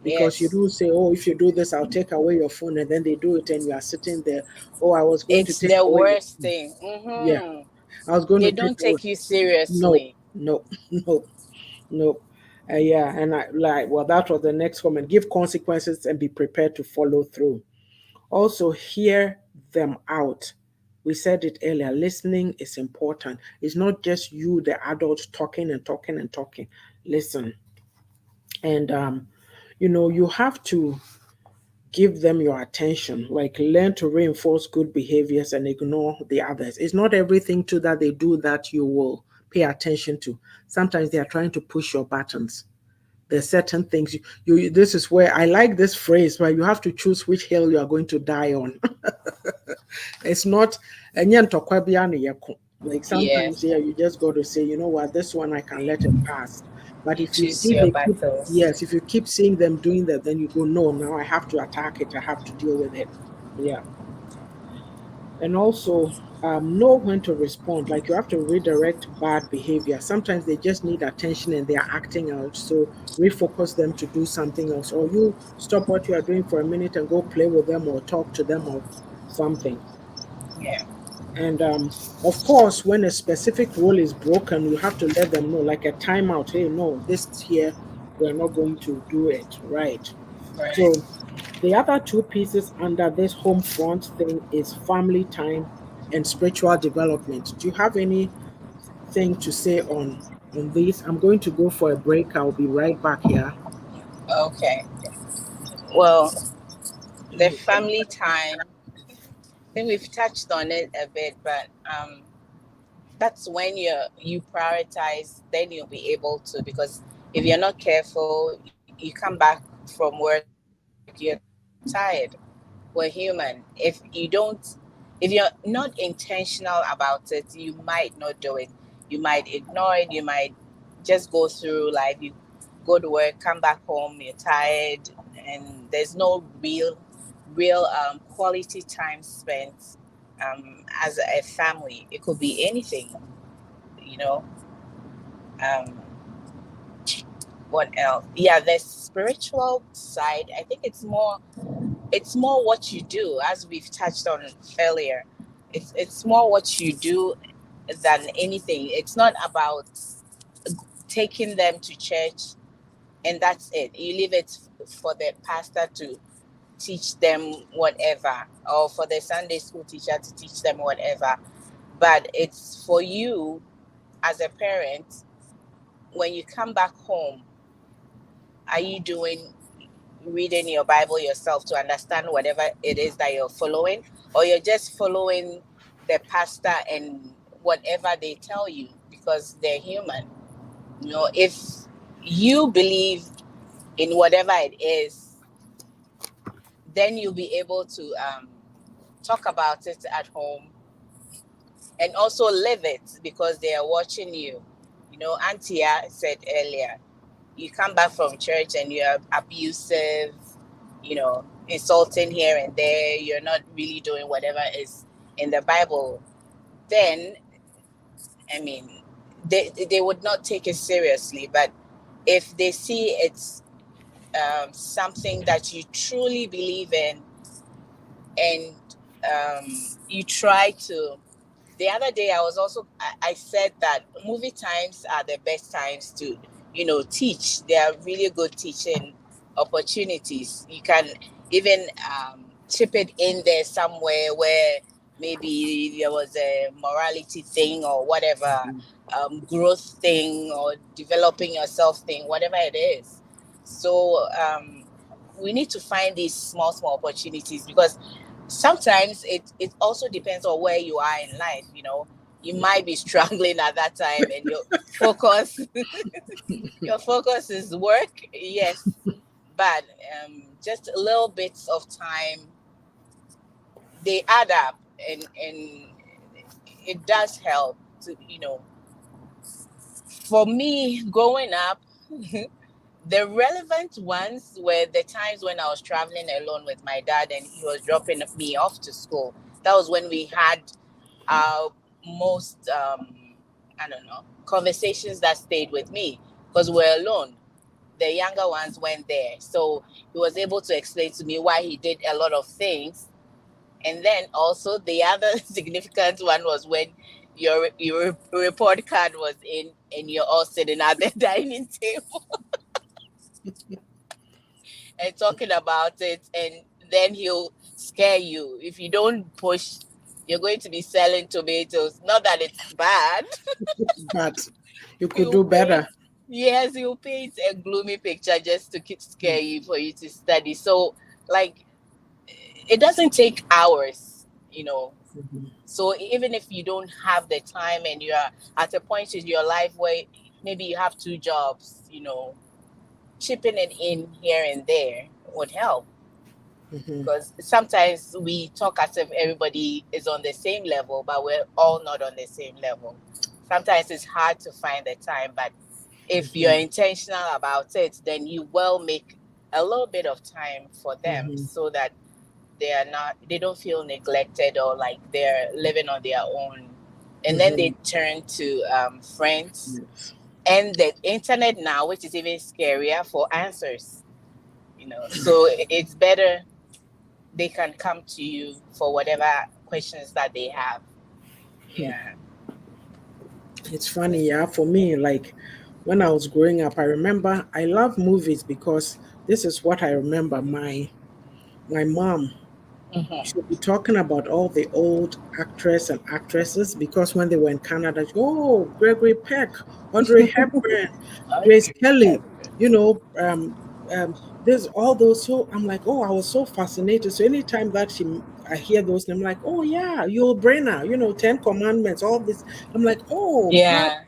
because you yes. do say, oh, if you do this, I'll take away your phone, and then they do it and you are sitting there. Oh, I was going to It's take the away your worst phone. thing. Yeah, Mm-hmm. I was going They to take don't away. take you No, seriously. no, no, no. Yeah, and I like, well, that was the next comment. Give consequences and be prepared to follow through. Also, hear them out. We said it earlier, listening is important. It's not just you, the adult, talking and talking and talking. Listen. And, you have to give them your attention, like learn to reinforce good behaviors and ignore the others. It's not everything too that they do that you will pay attention to. Sometimes they are trying to push your buttons. There's certain things this is where I like this phrase, where you have to choose which hill you are going to die on. It's not ɛnyɛ ntɔkwa biara na yɛko. Like, Yeah. sometimes, yeah, you just got to say, you know what, this one I can let it pass. But You if you choose see your they keep, battles. yes, if you keep seeing them doing that, then you go, no, now I have to attack it. I have to deal with it. Yeah. And also, know when to respond. Like, you have to redirect bad behavior. Sometimes they just need attention and they are acting out. So refocus them to do something else, or you stop what you are doing for a minute and go play with them or talk to them or something. Yeah. And of course, when a specific rule is broken, you have to let them know, like a timeout. Hey, no, this here, we're not going to do it, right? Right. So The other two pieces under this home front thing is family time and spiritual development. Do you have anything to say on this? I'm going to go for a break. I'll be right back here. Okay. Well, the family time, I think we've touched on it a bit, but that's when you prioritize, then you'll be able to, because if you're not careful, you come back from work, you're tired. We're human. If you're not intentional about it, you might not do it. You might ignore it. You might just go through life. You go to work, come back home, you're tired, and there's no real quality time spent as a family. It could be anything, you know. Um, what else? Yeah, the spiritual side. I think it's more what you do, as we've touched on earlier. It's more what you do than anything. It's not about taking them to church and that's it. You leave it for the pastor to teach them whatever, or for the Sunday school teacher to teach them whatever. But it's for you as a parent. When you come back home, are you doing reading your Bible yourself to understand whatever it is that you're following, or you're just following the pastor and whatever they tell you because they're human? If you believe in whatever it is, then you'll be able to talk about it at home and also live it because they are watching you. Auntie Yaa'S said earlier, you come back from church and you're abusive, insulting here and there, you're not really doing whatever is in the Bible, then, I mean, they would not take it seriously. But if they see it's something that you truly believe in, and you try to. The other day, I said that movie times are the best times to, teach. They are really good teaching opportunities. You can even chip it in there somewhere where maybe there was a morality thing or whatever, growth thing or developing yourself thing, whatever it is. So we need to find these small opportunities, because sometimes it also depends on where you are in life. You might be struggling at that time, and focus your focus is work, yes, but just little bits of time, they add up, and it does help to, for me growing up. The relevant ones were the times when I was traveling alone with my dad and he was dropping me off to school. That was when we had our most, I don't know, conversations that stayed with me, because we're alone. The younger ones went there. So he was able to explain to me why he did a lot of things. And then also the other significant one was when your report card was in and you're all sitting at the dining table and talking about it, and then he'll scare you. If you don't push, you're going to be selling tomatoes. Not that it's bad. But you could He'll do paint, better. yes, he'll paint a gloomy picture just to scare you, for you to study. So, like, it doesn't take hours. Mhm. So even if you don't have the time and you're at a point in your life where maybe you have two jobs, chipping it in here and there would help, Mhm. because sometimes we talk as if everybody is on the same level, but we're all not on the same level. Sometimes it's hard to find the time, but if you're Mhm. intentional about it, then you will make a little bit of time for them, Mhm. so that they don't feel neglected or like they're living on their own. And then they Mhm. turn to friends Yes. and the internet now, which is even scarier, for answers. So it's better they can come to you for whatever questions that they have. Yeah. It's funny, yeah. For me, like when I was growing up, I remember I love movies because this is what I remember. my mom, Mm-hmm. she'll be talking about all the old actors and actresses because when they were in Canada, she go, oh, Gregory Peck, Audrey Hepburn, Grace Okay. Kelly, you know, there's all those. So I'm like, oh, I was so fascinated. So anytime that I hear those, I'm like, oh yeah, Yul Brynner, you know, Ten Commandments, all this. I'm like, oh, that. Yeah.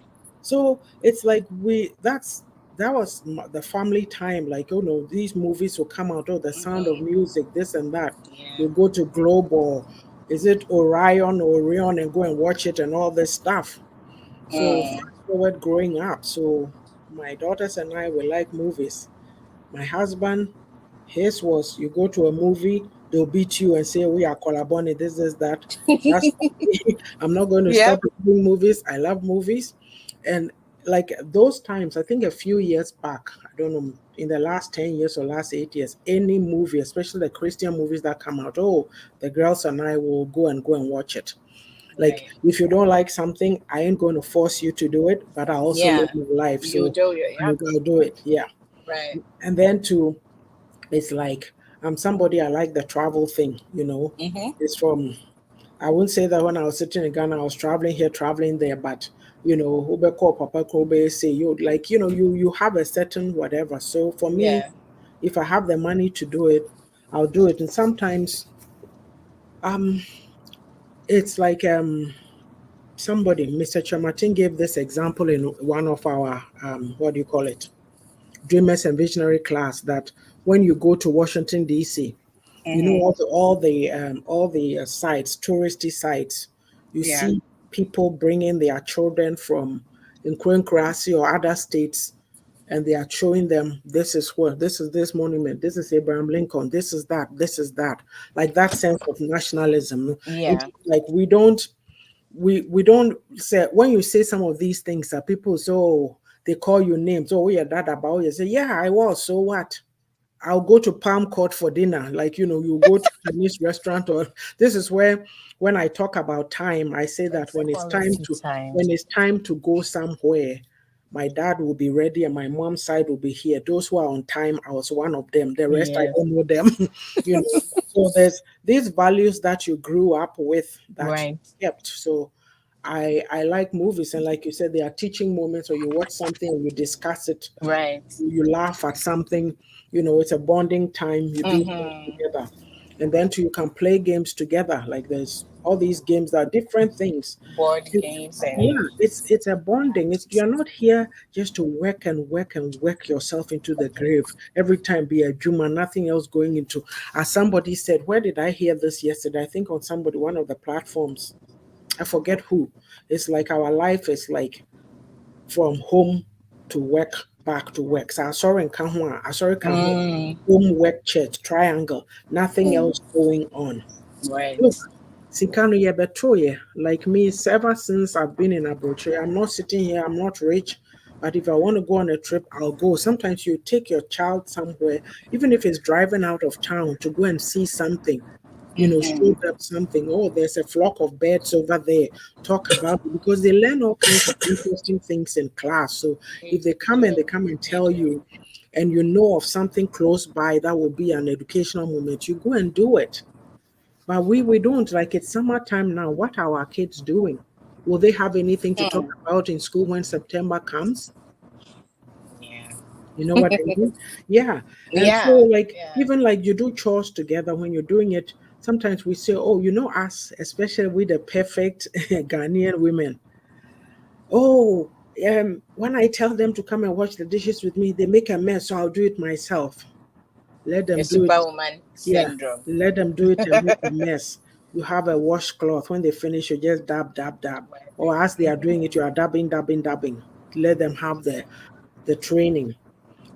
So it's like that was the family time. Like, you know, these movies will come out. Oh, The Sound of Mm-hmm. Music, this and that. Yeah. You go to Globe or is it Orion, and go and watch it and all this stuff. So Mm. fast forward growing up. So my daughters and I we like movies. My husband, his was you go to a movie, they'll beat you and say we are collaborating, this is that. That's I'm not going to stop Yep. doing movies. I love movies. And like those times, I think a few years back, I don't know, in the last 10 years or last 8 years, any movie, especially the Christian movies that come out, oh, the girls and I will go and watch it. Like, Right. if you don't like something, I ain't going to force you to do it, but I also live Yeah. my life. You So do it. Yep. I'll do it. Yeah. Right. And then it's like, I'm somebody, I like the travel thing, you know. Mm-hmm. It's from, I wouldn't say that when I was sitting in Ghana, I was traveling here, traveling there, but you know, Ube call Papa Kobe say you like, you know, you have a certain whatever. So for me, Yeah. if I have the money to do it, I'll do it. And sometimes um it's like somebody, Mr. Chamatin gave this example in one of our what do you call it? Dreamers and Visionary class, that when you go to Washington DC, you know, Mm-hmm. all the sites, touristy sites, you Yeah. see people bringing their children from Nkrankrasi or other states, and they are showing them, this is what, this is this monument, this is Abraham Lincoln, this is that, this is that, like that sense of nationalism. It's Yeah. like we don't say, when you say some of these things that people say, oh, they call you names, oh yeah, that about you, say, yeah, I was, so what? I'll go to Palm Court for dinner. Like, you know, you go to a Chinese restaurant, or this is where, when I talk about time, I say that It's when it's time quality to time. when it's time to go somewhere, my dad will be ready and my mom's side will be here. Those who are on time, I was one of them. The rest, I Yes. don't know them. You know. So there's these values that you grew up with that you Right. kept. So I like movies, and like you said, there are teaching moments, or you watch something and you discuss it, Right. you laugh at something, you know, it's a bonding time, you do things Mm-hmm. together. And then too, you can play games together. Like there's all these games that are different things. Board You- games and yeah, it's a bonding. It's You're not here just to work and work and work yourself into the grave every time, be a Juma, nothing else going into. As somebody said, where did I hear this yesterday? I think on somebody, one of the platforms, I forget who. It's like our life is like from home to work, back to work. So I saw in Kahua, I saw in Kahua, mm, home, work, church, triangle, nothing else going on. Look, right. Sinkano Yebetoye, like me, ever since I've been in Abroche, I'm not sitting here, I'm not rich, but if I want to go on a trip, I'll go. Sometimes you take your child somewhere, even if it's driving out of town, to go and see something, you know, Mm-hmm. showed up something. Oh, there's a flock of birds over there. Talk about it, because they learn all kinds of interesting things in class. So if they come and They tell do. you, and you know of something close by that will be an educational moment, you go and do it. But we don't. Like, it's summertime now. What are our kids doing? Will they have anything to talk Mm. about in school when September comes? Yeah. You know what I mean? Yeah. And so, Yeah. like, Yeah. even like you do chores together, when you're doing it, sometimes we say, oh, you know, us, especially with the perfect Ghanaian women. Oh, when I tell them to come and wash the dishes with me, they make a mess, so I'll do it myself. Let The them do it. superwoman Yeah, syndrome. let them do it and make a mess. You have a washcloth. When they finish, you just dab, dab, dab. Or as they are doing it, you are dabbing, dabbing, dabbing. Let them have the training.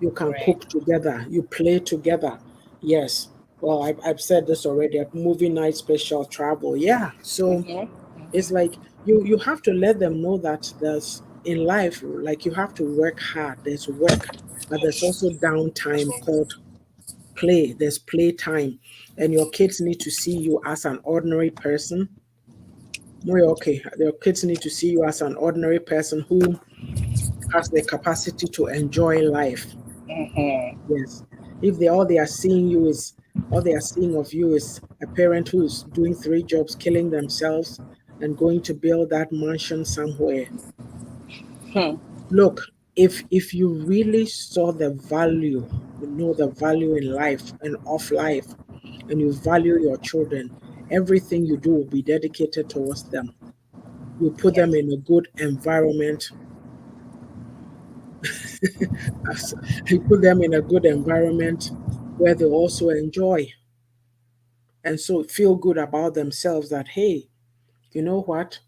You can Right. cook together. You play together. Yes. Well, I've said this already. At movie night, special travel. Yeah. So Mm-hmm. it's like you have to let them know that there's in life, like, you have to work hard. There's work, but there's also downtime called play. There's playtime, and your kids need to see you as an ordinary person. Well, okay, your kids need to see you as an ordinary person who has the capacity to enjoy life. Mm-hmm. Yes. If they all they are seeing you is All they are seeing of you is a parent who's doing 3 jobs, killing themselves, and going to build that mansion somewhere. Hmm. Look, if you really saw the value, you know the value in life and of life, and you value your children, everything you do will be dedicated towards them. You put Yeah. them in a good environment. You put them in a good environment where they also enjoy and so feel good about themselves that, hey, you know what?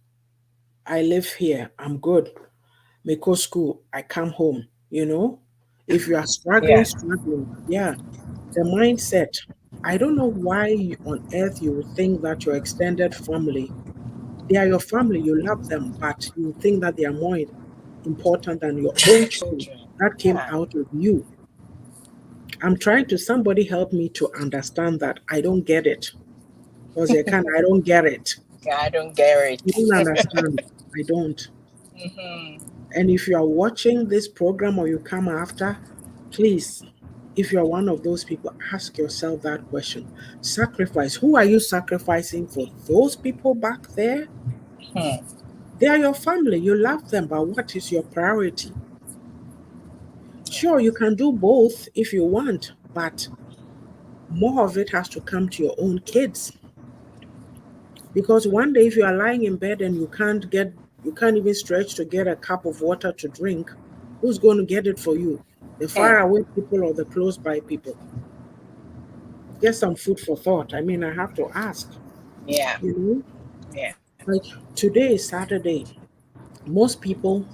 I live here. I'm good. Mako school. I come home. If you are struggling, Yeah. struggling, yeah, the mindset. I don't know why on earth you would think that your extended family, they are your family, you love them, but you think that they are more important than your own child Children. that came Yeah. out of you. I'm trying to somebody help me to understand that. I don't get it. Because I don't get it. Yeah, I don't get I don't it. understand. I don't. Hmm. And if you are watching this program or you come after, please, if you're one of those people, ask yourself that question. Sacrifice. Who are you sacrificing for? Those people back there? Hmm. They are your family. You love them, but what is your priority? Yeah. Sure, you can do both if you want, but more of it has to come to your own kids. Because one day if you are lying in bed and you can't even stretch to get a cup of water to drink, who's going to get it for you? The far Hmm. away people or the close by people? Just some food for thought. I mean, I have to ask, Yeah. you know, Yeah. like today is Saturday. Most people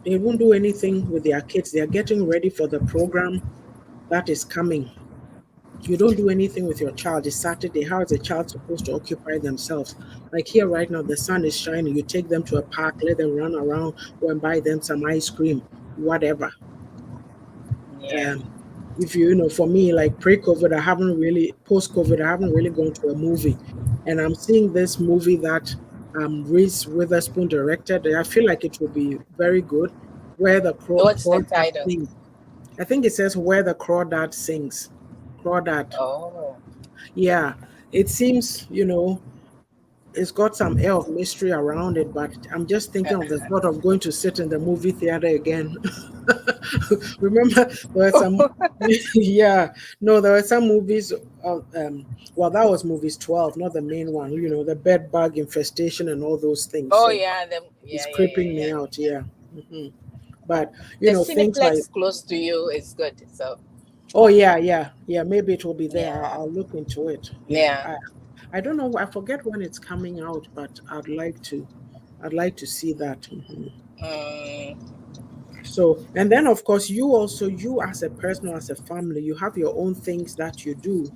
they won't do anything with their kids. They are getting ready for the program that is coming. You don't do anything with your child. It's Saturday. How is a child supposed to occupy themselves? Like here right now, the sun is shining. You take them to a park, let them run around, go and buy them some ice cream, whatever. Yeah. Um, if for me, like pre-COVID, post-COVID, I haven't really gone to a movie, and I'm seeing this movie that Reese Witherspoon directed. I feel like it will be very good. Where the What's the crawdad title? sings. I think it says where the crawdad sings. Crawdad. Oh. Yeah, it seems, it's got some air of mystery around it, but I'm just thinking of the thought of going to sit in the movie theater again. Remember, there were some, yeah, no, there were some movies, well, that was movies 12, not the main one, the bed bug infestation and all those things. Oh So yeah. it's Yeah. Yeah. creeping Yeah. me Yeah. out, yeah. But, The things like, Cineplex close to you is good. So oh, yeah, yeah, yeah, maybe it will be there. yeah. I'll look into it. Yeah. Yeah. I don't know. I forget when it's coming out, but I'd like to. I'd like to see that. Mm, So, and then of course, you as a person, or as a family, you have your own things that you do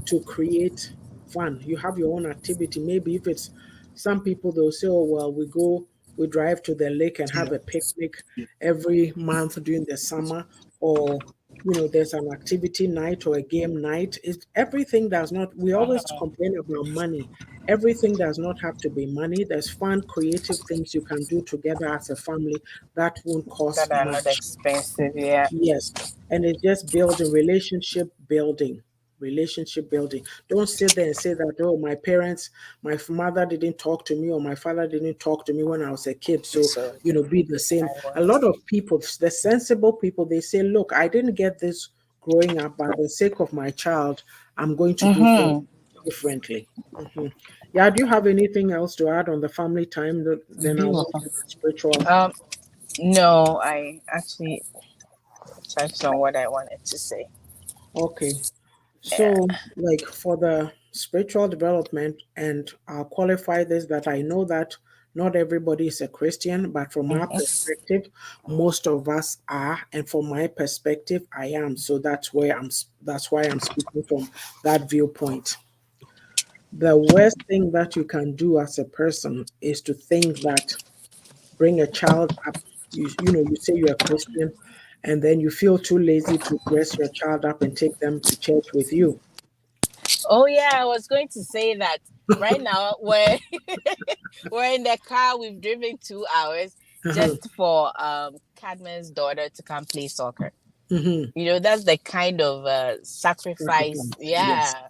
to create fun. You have your own activity. Maybe if it's some people, they'll say, oh, well, we drive to the lake and have a picnic every month during the summer, or, there's an activity night or a game night. Everything does not, we always complain about money. Everything does not have to be money. There's fun, creative things you can do together as a family that won't cost that are not much. expensive. Yeah. Yes. And it's just building relationship building. Relationship building. Don't sit there and say that, oh, my mother didn't talk to me or my father didn't talk to me when I was a kid. So, So be the same. I A want. lot of people, the sensible people, they say, look, I didn't get this growing up, but for the sake of my child, I'm going to do things Mm-hmm. differently. Mhm. Yeah, do you have anything else to add on the family time? Then I'll move to the spiritual. Um. No, I actually touched on what I wanted to say. Okay. Yeah. So, like for the spiritual development, and I'll qualify this that I know that not everybody is a Christian, but from our Mhm. perspective, most of us are, and from my perspective, I am. So that's why I'm speaking from that viewpoint. The worst thing that you can do as a person is to think that bring a child up. You say you're a Christian, and then you feel too lazy to dress your child up and take them to church with you. Oh yeah, I was going to say that. Right now we're we're in the car. We've driven 2 hours just for Cadman's daughter to come play soccer. Mm-hmm. That's the kind of sacrifice. Sacrifice. Yes. Yeah.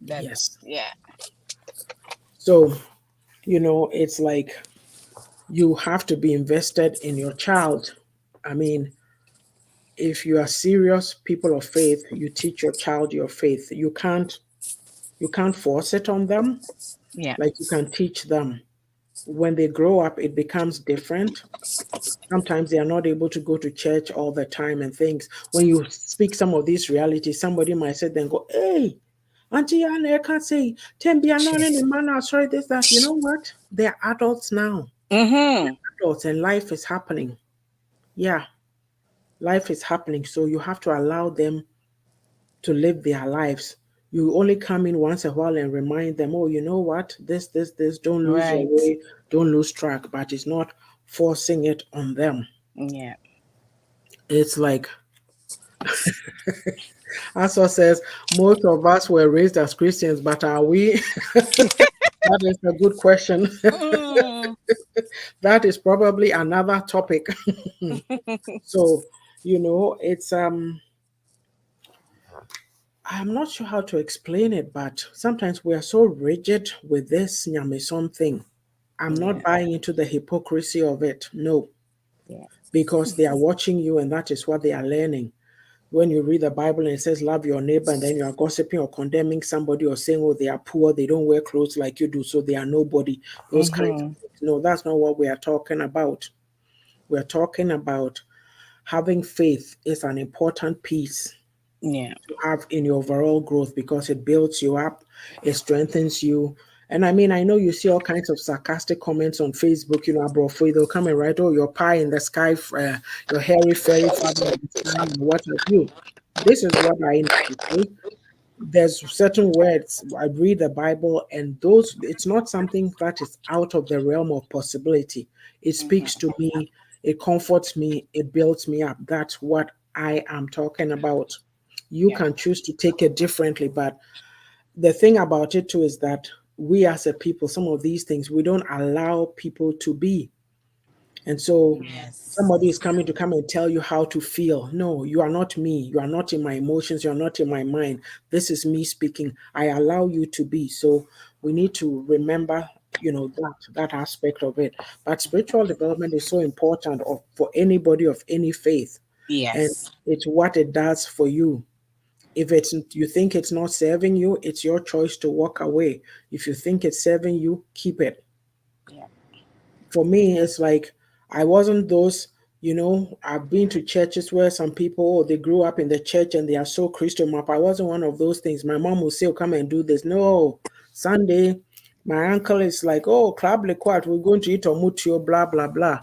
That. Yes. Yeah. So, it's like you have to be invested in your child. I mean, if you are serious people of faith, you teach your child your faith. You can't force it on them. Yeah. Like you can teach them. When they grow up, it becomes different. Sometimes they are not able to go to church all the time and things. When you speak some of these realities, somebody might say then go, hey, Auntie Yaa'S, I can't say, Tembia no the man, sorry, this, that. You know what? They're adults now. Mm-hmm. Adults and life is happening. Yeah, life is happening. So you have to allow them to live their lives. You only come in once a while and remind them, oh, you know what? This, don't lose your Right. way, don't lose track, but it's not forcing it on them. Yeah. It's like Aso says, most of us were raised as Christians, but are we? That is a good question. Mm. That is probably another topic. So, it's I'm not sure how to explain it, but sometimes we are so rigid with this Nyame thing. I'm not Yeah. buying into the hypocrisy of it. No, Yeah. because they are watching you and that is what they are learning. When you read the Bible and it says love your neighbor, and then you are gossiping or condemning somebody or saying, oh, they are poor, they don't wear clothes like you do, so they are nobody, those kinds of Mm-hmm. things. No, that's not what we are talking about. We're talking about having faith is an important piece Yeah. to have in your overall growth because it builds you up, it strengthens you. And I mean, I know you see all kinds of sarcastic comments on Facebook, Abrofo, they'll come and write, oh, your pie in the sky, your hairy fairy father in the sky, and what have you. This is what I know. Okay? There's certain words I read the Bible, and those it's not something that is out of the realm of possibility. It speaks Mm-hmm. to me, it comforts me, it builds me up. That's what I am talking about. You Yeah. can choose to take it differently, but the thing about it too is that we as a people, some of these things we don't allow people to be. And so Yes. somebody is coming to come and tell you how to feel. No, you are not me. You are not in my emotions. You are not in my mind. This is me speaking. I allow you to be. So we need to remember, that aspect of it. But spiritual development is so important for anybody of any faith. And Yes. it's what it does for you. If you think it's not serving you, it's your choice to walk away. If you think it's serving you, keep it. Yeah. For me, it's like I wasn't those, I've been to churches where some people, oh, they grew up in the church and they are so Christian map. I wasn't one of those things. My mom will say, oh, come and do this. No, Sunday, my uncle is like, oh, Club Lequat, we're going to eat omutio, blah, blah, blah.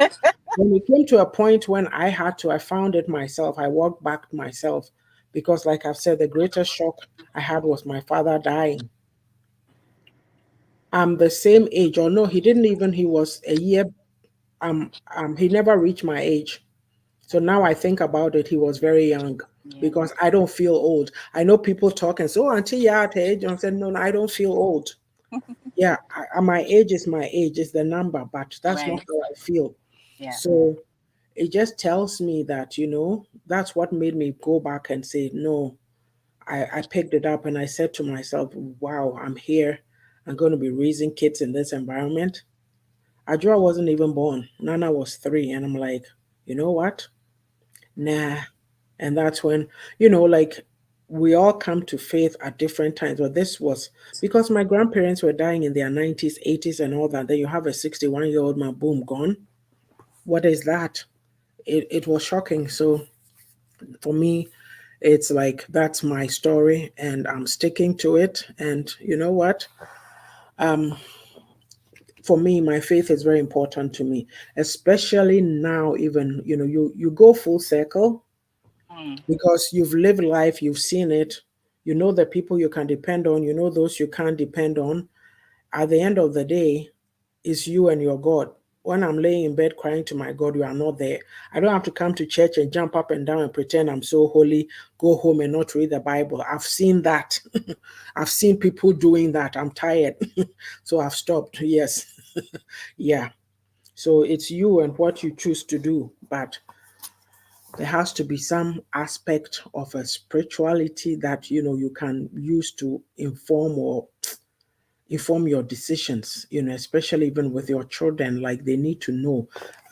When it came to a point when I found it myself. I walked back myself because, like I've said, the greatest shock I had was my father dying. I'm the same age, or no, he was a year he never reached my age. So now I think about it, he was very young Yeah. because I don't feel old. I know people talk and say, oh, Auntie Yaa'S at her age. I said, no, no, I don't feel old. Yeah, my age is my age, is the number, but that's not Right. how I feel. Yeah. So it just tells me that, that's what made me go back and say, no, I picked it up and I said to myself, wow, I'm here. I'm going to be raising kids in this environment. Ajua wasn't even born. Nana was 3. And I'm like, you know what? Nah. And that's when, like we all come to faith at different times. But this was because my grandparents were dying in their 90s, 80s, and all that. Then you have a 61-year-old man, boom, gone. What is that? It was shocking. So for me, it's like that's my story and I'm sticking to it. And you know what? Um, for me, my faith is very important to me, especially now, even, you go full circle Mm. because you've lived life, you've seen it, you know the people you can depend on, you know those you can't depend on. At the end of the day, it's you and your God. When I'm laying in bed crying to my God, you are not there. I don't have to come to church and jump up and down and pretend I'm so holy, go home and not read the Bible. I've seen that. I've seen people doing that. I'm tired. So I've stopped. Yes. Yeah. So it's you and what you choose to do. But there has to be some aspect of a spirituality that you can use to inform your decisions, especially even with your children. Like, they need to know.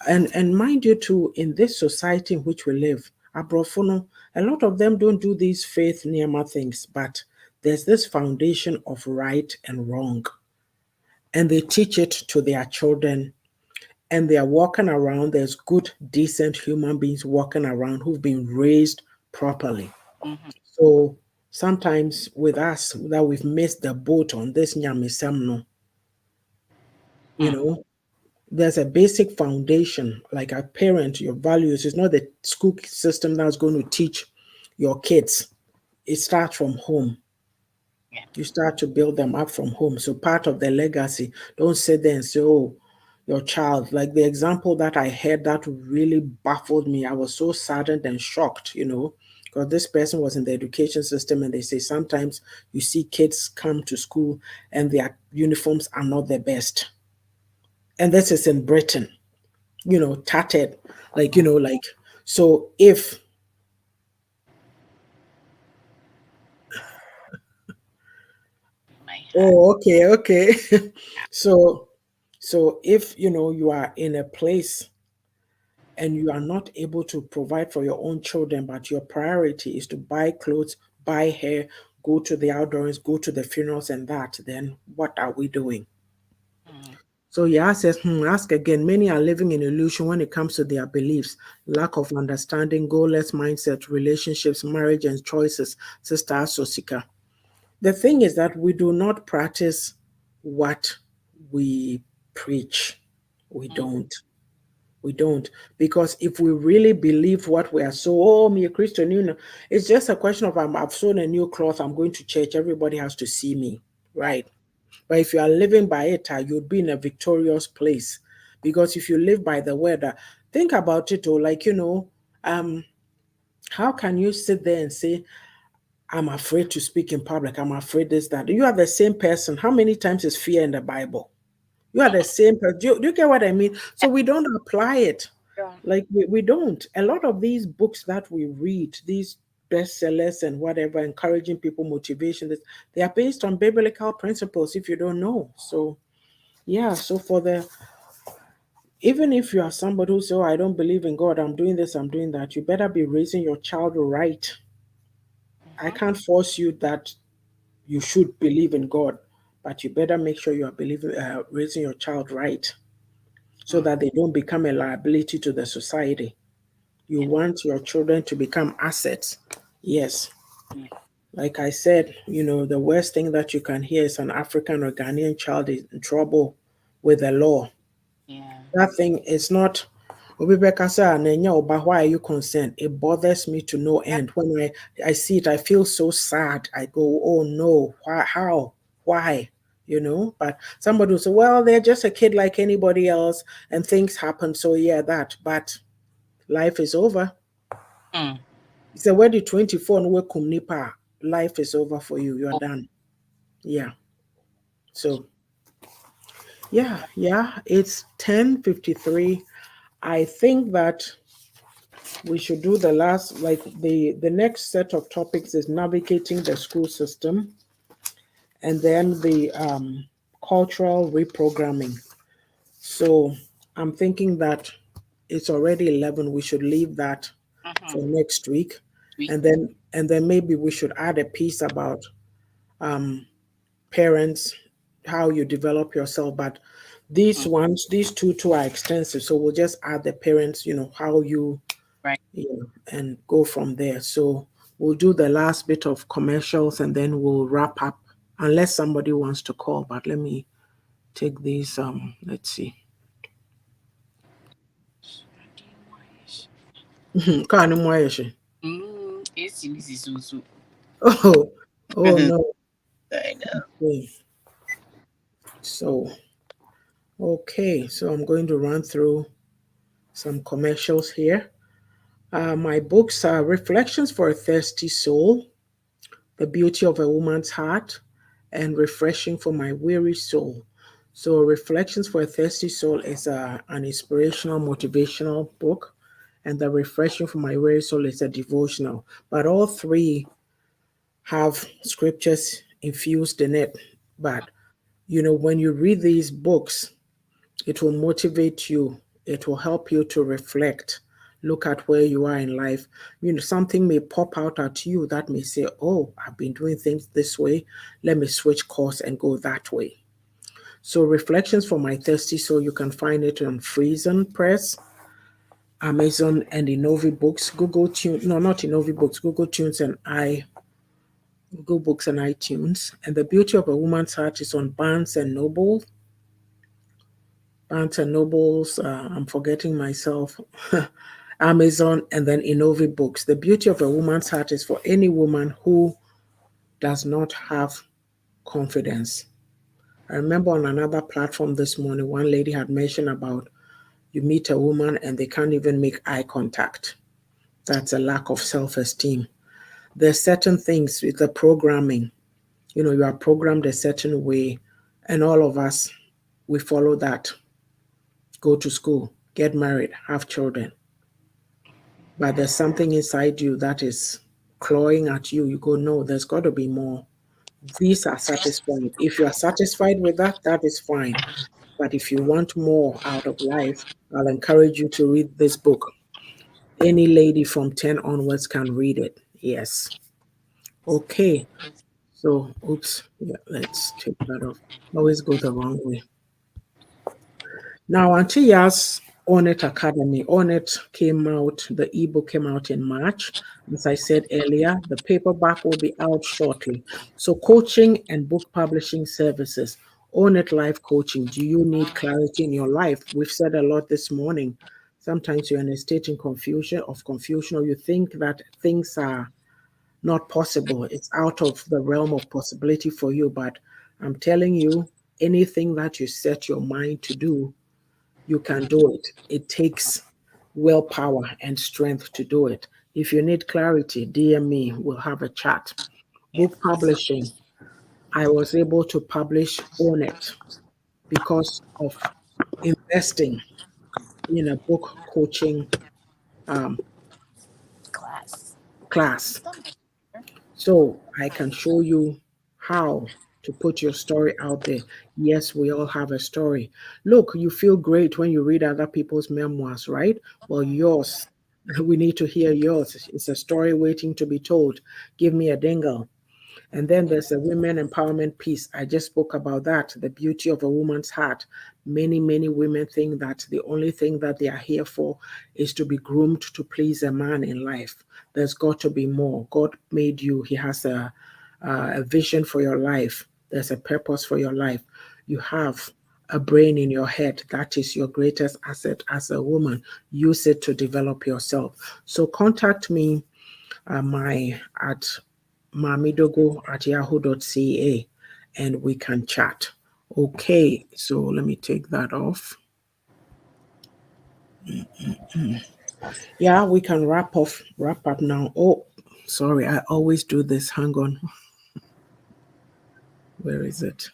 And mind you too, in this society in which we live, abrofono, a lot of them don't do these faith niyama things, but there's this foundation of right and wrong, and they teach it to their children, and they are walking around. There's good, decent human beings walking around who've been raised properly. Mm-hmm. So sometimes with us, that we've missed the boat on this nyamisemno, you Mm. know, there's a basic foundation. Like a parent, your values is not the school system that's going to teach your kids. It starts from home. Yeah. You start to build them up from home. So part of the legacy, don't sit there and say, oh, your child, like the example that I heard that really baffled me. I was so saddened and shocked, because this person was in the education system, and they say sometimes you see kids come to school and their uniforms are not the best. And this is in Britain, tattered, like, so if, My heart. oh, okay, okay. so, so if, you are in a place and you are not able to provide for your own children, but your priority is to buy clothes, buy hair, go to the outdoors, go to the funerals and that, then what are we doing? Mm. So he says, ask again. Many are living in illusion when it comes to their beliefs, lack of understanding, goalless mindset, relationships, marriage, and choices. Sister Sosika. The thing is that we do not practice what we preach. We Mm. don't. We don't. Because if we really believe what we are so, oh, me a Christian, it's just a question of I've sewn a new cloth, I'm going to church, everybody has to see me, Yeah. right? But if you are living by it, you'd be in a victorious place. Because if you live by the word, think about it, oh, like, um, how can you sit there and say, I'm afraid to speak in public, I'm afraid this, that? You are the same person. How many times is fear in the Bible? You are the same person. Do you get what I mean? So we don't apply it. Yeah. Like we don't. A lot of these books that we read, these bestsellers and whatever, encouraging people, motivation, they are based on biblical principles if you don't know. So yeah, so for the even if you are somebody who says, oh, I don't believe in God, I'm doing this, I'm doing that, you better be raising your child right. I Mm-hmm. can't force you that you should believe in God, but you better make sure you are raising your child right, so Mm. that they don't become a liability to the society. You Yeah. want your children to become assets. Yes. Yeah. Like I said, the worst thing that you can hear is an African or Ghanaian child is in trouble with the law. Yeah. That thing is not. Obi Bekasa and Nenya Oba, why are you concerned? It bothers me to no Yeah. end. When I see it, I feel so sad. I go, oh no, why, how, why? But somebody will say, well, they're just a kid like anybody else, and things happen. So yeah, that. But life is over. Mm. It's already 24 and we come nipa. Life is over for you. You're Oh, done. Yeah. So yeah, it's 10:53. I think that we should do the last, like the next set of topics is navigating the school system, and then the cultural reprogramming. So I'm thinking that it's already 11. We should leave that mm-hmm. for next week, We. and then maybe we should add a piece about um, parents, how you develop yourself. But these Mm. ones, these two are extensive, so we'll just add the parents, how you, Right. and go from there. So we'll do the last bit of commercials and then we'll wrap up, unless somebody wants to call. But let me take these. Let's see. Kanu Mwayeshi. It's easy, so. Oh, oh no. I know. Okay. So okay, so I'm going to run through some commercials here. My books are Reflections for a Thirsty Soul, The Beauty of a Woman's Heart, and Refreshing for My Weary Soul. So, Reflections for a Thirsty Soul is an inspirational, motivational book, and the refreshing for my weary soul is a devotional. But all three have scriptures infused in it. But when you read these books, it will motivate you. It will help you to reflect, look at where you are in life. Something may pop out at you that may say, oh, I've been doing things this way. Let me switch course and go that way. So Reflections for My Thirsty Soul, you can find it on Friesen Press, Amazon, and Innovi Books, Google Tunes, no, not Innovi Books, Google Tunes and Google Books and iTunes. And The Beauty of a Woman's Heart is on Barnes and Nobles, I'm forgetting myself, Amazon, and then Innovi Books. The Beauty of a Woman's Heart is for any woman who does not have confidence. I remember on another platform this morning, one lady had mentioned about you meet a woman and they can't even make eye contact. That's a lack of self-esteem. There's certain things with the programming. You are programmed a certain way, and all of us, we follow that. Go to school, get married, have children. But there's something inside you that is clawing at you. You go, no, there's got to be more. These are satisfied. If you are satisfied with that, that is fine. But if you want more out of life, I'll encourage you to read this book. Any lady from 10 onwards can read it. Yes. Okay. So, oops. Yeah, let's take that off. Always go the wrong way. Now, Auntie Yaa'S On It Academy. On It came out, the ebook came out in March. As I said earlier, the paperback will be out shortly. So, coaching and book publishing services. On It Life Coaching. Do you need clarity in your life? We've said a lot this morning. Sometimes you're in a state of confusion, or you think that things are not possible. It's out of the realm of possibility for you. But I'm telling you, anything that you set your mind to do, you can do it. It takes willpower and strength to do it. If you need clarity, DM me. We'll have a chat. Book publishing. I was able to publish On It because of investing in a book coaching um, class. So I can show you how to put your story out there. Yes, we all have a story. Look, you feel great when you read other people's memoirs, right? Well, yours, we need to hear yours. It's a story waiting to be told. Give me a dingle. And then there's a women empowerment piece. I just spoke about that, the beauty of a woman's heart. Many, many women think that the only thing that they are here for is to be groomed to please a man in life. There's got to be more. God made you. He has a vision for your life. There's a purpose for your life. You have a brain in your head. That is your greatest asset as a woman. Use it to develop yourself. So contact me at mamidogo@yahoo.ca and we can chat. Okay, so let me take that off. Yeah, we can wrap up now. Oh, sorry, I always do this. Hang on. Where is it?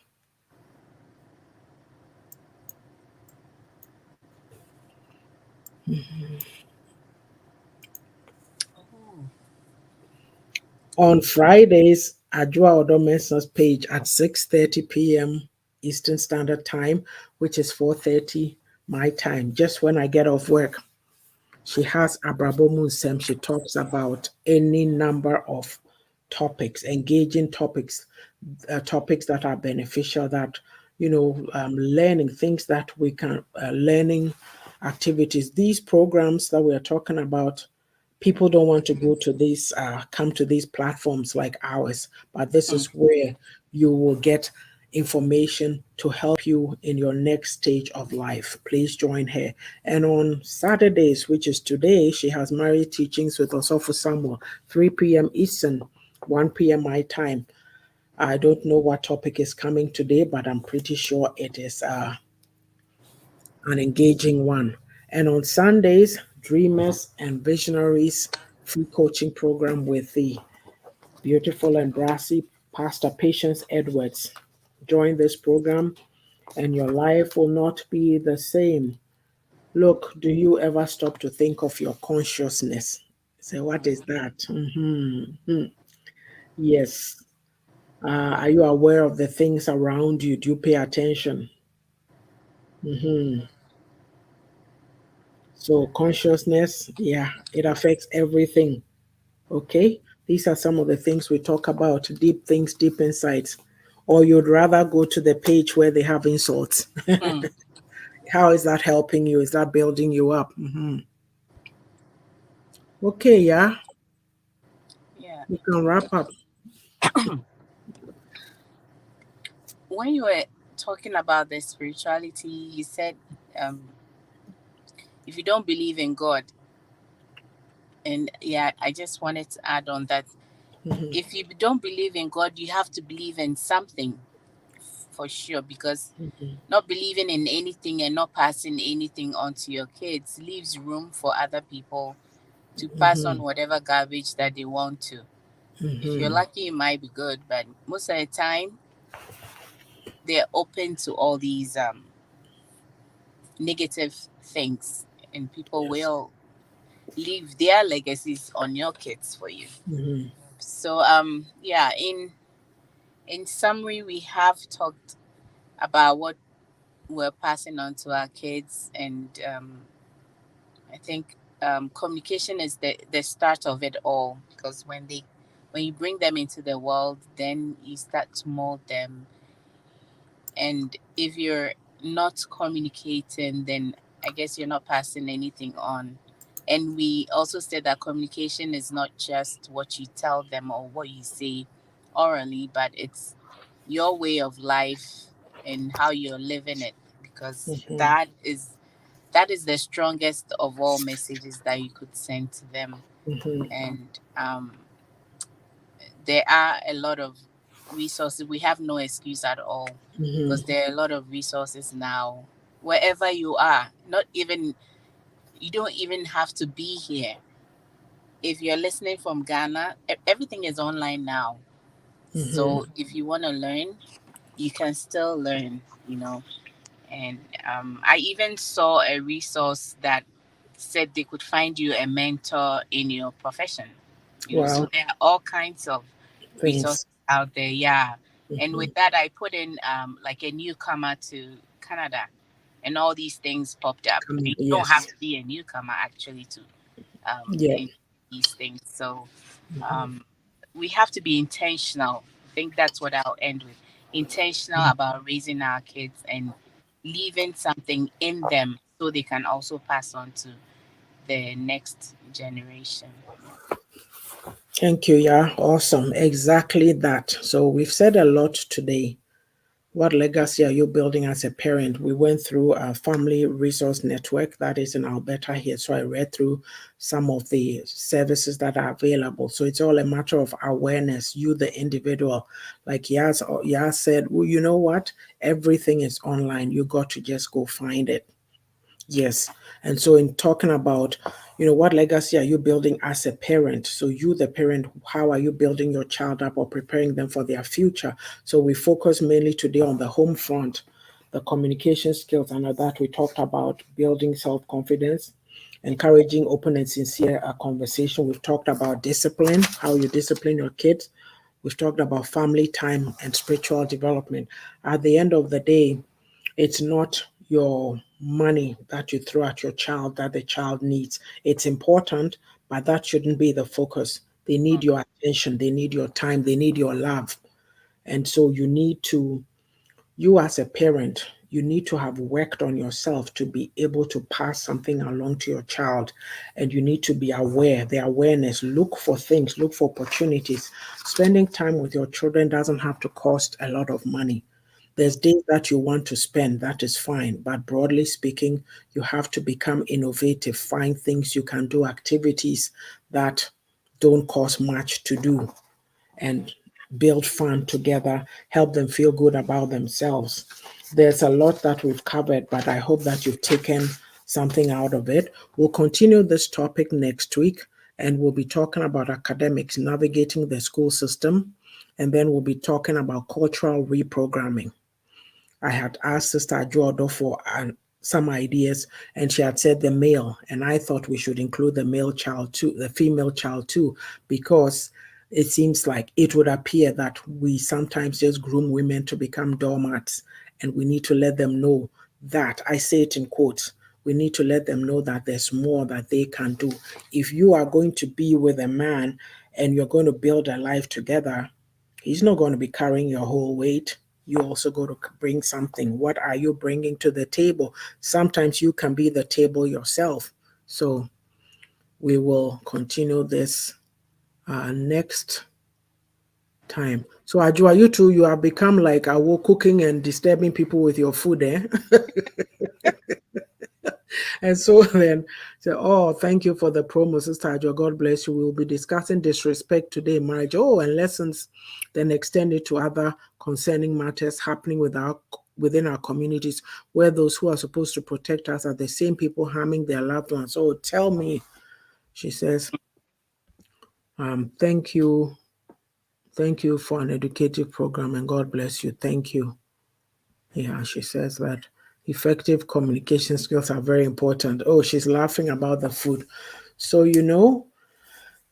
On Fridays, Ajua Odomensa's page at 6:30 p.m. Eastern Standard Time, which is 4:30 my time, just when I get off work. She has Abrabomu Nsem. She talks about any number of topics, engaging topics, topics that are beneficial, that, learning things that we can, learning activities. These programs that we are talking about, people don't want to go to these, come to these platforms like ours, but this is where you will get information to help you in your next stage of life. Please join her. And on Saturdays, which is today, she has married teachings with Osofo Samuel, 3 p.m. Eastern, 1 p.m. my time. I don't know what topic is coming today, but I'm pretty sure it is an engaging one. And on Sundays, Dreamers and Visionaries free coaching program with the beautiful and brassy Pastor Patience. Join this program and your life will not be the same. Look, do you ever stop to think of your consciousness? Say, what is that? Yes. Are you aware of the things around you? Do you pay attention? hmm So, consciousness, yeah, it affects everything. Okay. These are some of the things we talk about, deep things, deep insights. Or you'd rather go to the page where they have insults. Mm. How is that helping you? Is that building you up? Okay, yeah, Yeah. you can wrap up. When you were talking about the spirituality, you said um, if you don't believe in God, and yeah, I just wanted to add on that hmm if you don't believe in God, you have to believe in something for sure, because hmm not believing in anything and not passing anything on to your kids leaves room for other people to pass on hmm whatever garbage that they want to. If you're hmm lucky, it might be good, but most of the time, they're open to all these negative things, and people Yes. will leave their legacies on your kids for you. hmm So, yeah, in summary, we have talked about what we're passing on to our kids, and I think communication is the start of it all, because when you bring them into the world, then you start to mold them. And if you're not communicating, then I guess you're not passing anything on. And we also said that communication is not just what you tell them or what you say orally, but it's your way of life and how you're living it, because hmm that is the strongest of all messages that you could send to them. hmm And there are a lot of resources. We have no excuse at all, because hmm there are a lot of resources now wherever you are. Not even You don't even have to be here. If you're listening from Ghana, everything is online now. hmm So if you want to learn, you can still learn, And I even saw a resource that said they could find you a mentor in your profession. So Wow. there are all kinds of Things. resources out there. Yeah. And hmm with that, I put in like a newcomer to Canada, and all these things popped up. Come on. You don't have Yes. to be a newcomer actually to Yeah. in these things. So hmm um, we have to be intentional. I think that's what I'll end with. Intentional about raising our kids and leaving something in them so they can also pass on to the next generation. Thank you. Yeah. Awesome. Exactly that. So we've said a lot today. What legacy are you building as a parent? We went through a family resource network that is in Alberta here. So I read through some of the services that are available. So it's all a matter of awareness, you, the individual. Like Yaa'S said, well, you know what? Everything is online. You got to just go find it. Yes. And so, in talking about, what legacy are you building as a parent? So, you, the parent, how are you building your child up or preparing them for their future? So, we focus mainly today on the home front, the communication skills, and that we talked about building self confidence, encouraging open and sincere conversation. We've talked about discipline, how you discipline your kids. We've talked about family time and spiritual development. At the end of the day, it's not your money that you throw at your child that the child needs. It's important, but that shouldn't be the focus. They need your attention, they need your time, they need your love. And so you as a parent, you need to have worked on yourself to be able to pass something along to your child. And you need to be aware, the awareness, look for things, look for opportunities. Spending time with your children doesn't have to cost a lot of money. There's days that you want to spend, that is fine. But broadly speaking, you have to become innovative, find things you can do, activities that don't cost much to do, and build fun together, help them feel good about themselves. There's a lot that we've covered, but I hope that you've taken something out of it. We'll continue this topic next week, and we'll be talking about academics navigating the school system, and then we'll be talking about cultural reprogramming. I had asked Sister Ajoado for some ideas, and she had said the male, and I thought we should include the male child too, the female child too, because it seems like it would appear that we sometimes just groom women to become doormats, and we need to let them know that, I say it in quotes, we need to let them know that there's more that they can do. If you are going to be with a man and you're going to build a life together, he's not going to be carrying your whole weight. You also got to bring something. What are you bringing to the table? Sometimes you can be the table yourself. So we will continue this next time. So Ajua, you two, you have become like Awo, cooking and disturbing people with your food, eh? And so then, say, oh, thank you for the promo, Sister Ajua. God bless you. We will be discussing disrespect today, marriage, and lessons, then extend it to other concerning matters happening within our communities, where those who are supposed to protect us are the same people harming their loved ones. Oh, tell me, she says, thank you. Thank you for an educative program, and God bless you. Thank you. Yeah, she says that effective communication skills are very important. Oh, she's laughing about the food. So,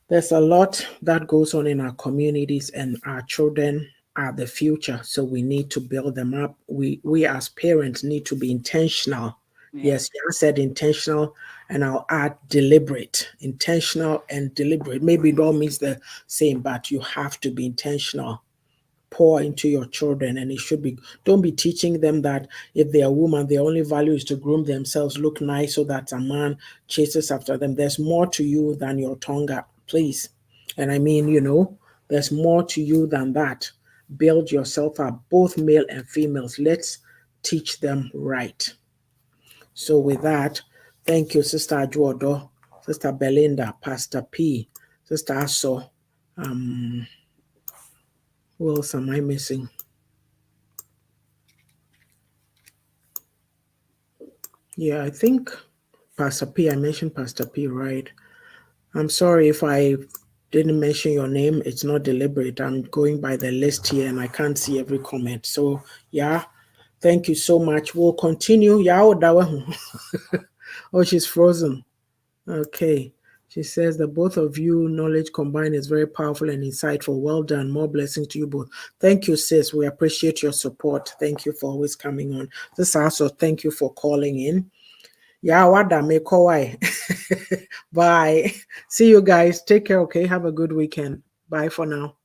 there's a lot that goes on in our communities, and our children are the future. So we need to build them up. We as parents need to be intentional. Yeah. Yes, I said intentional, and I'll add deliberate. Intentional and deliberate. Maybe it all means the same, but you have to be intentional. Pour into your children, and it should be, don't be teaching them that if they're a woman, their only value is to groom themselves, look nice so that a man chases after them. There's more to you than your tonga, please. And I mean, there's more to you than that. Build yourself up, both male and females. Let's teach them right. So with that, thank you, Sister Ajuodo, Sister Belinda, Pastor P, Sister Aso. Who else am I missing? Yeah, I think Pastor P, I mentioned Pastor P, right? I'm sorry if I didn't mention your name. It's not deliberate. I'm going by the list here and I can't see every comment. So, yeah, thank you so much. We'll continue. Yeah, oh, she's frozen. Okay. She says that both of you, knowledge combined is very powerful and insightful. Well done. More blessings to you both. Thank you, sis. We appreciate your support. Thank you for always coming on. This also, thank you for calling in. Yeah, wada me kowai. Bye. See you guys. Take care, okay? Have a good weekend. Bye for now.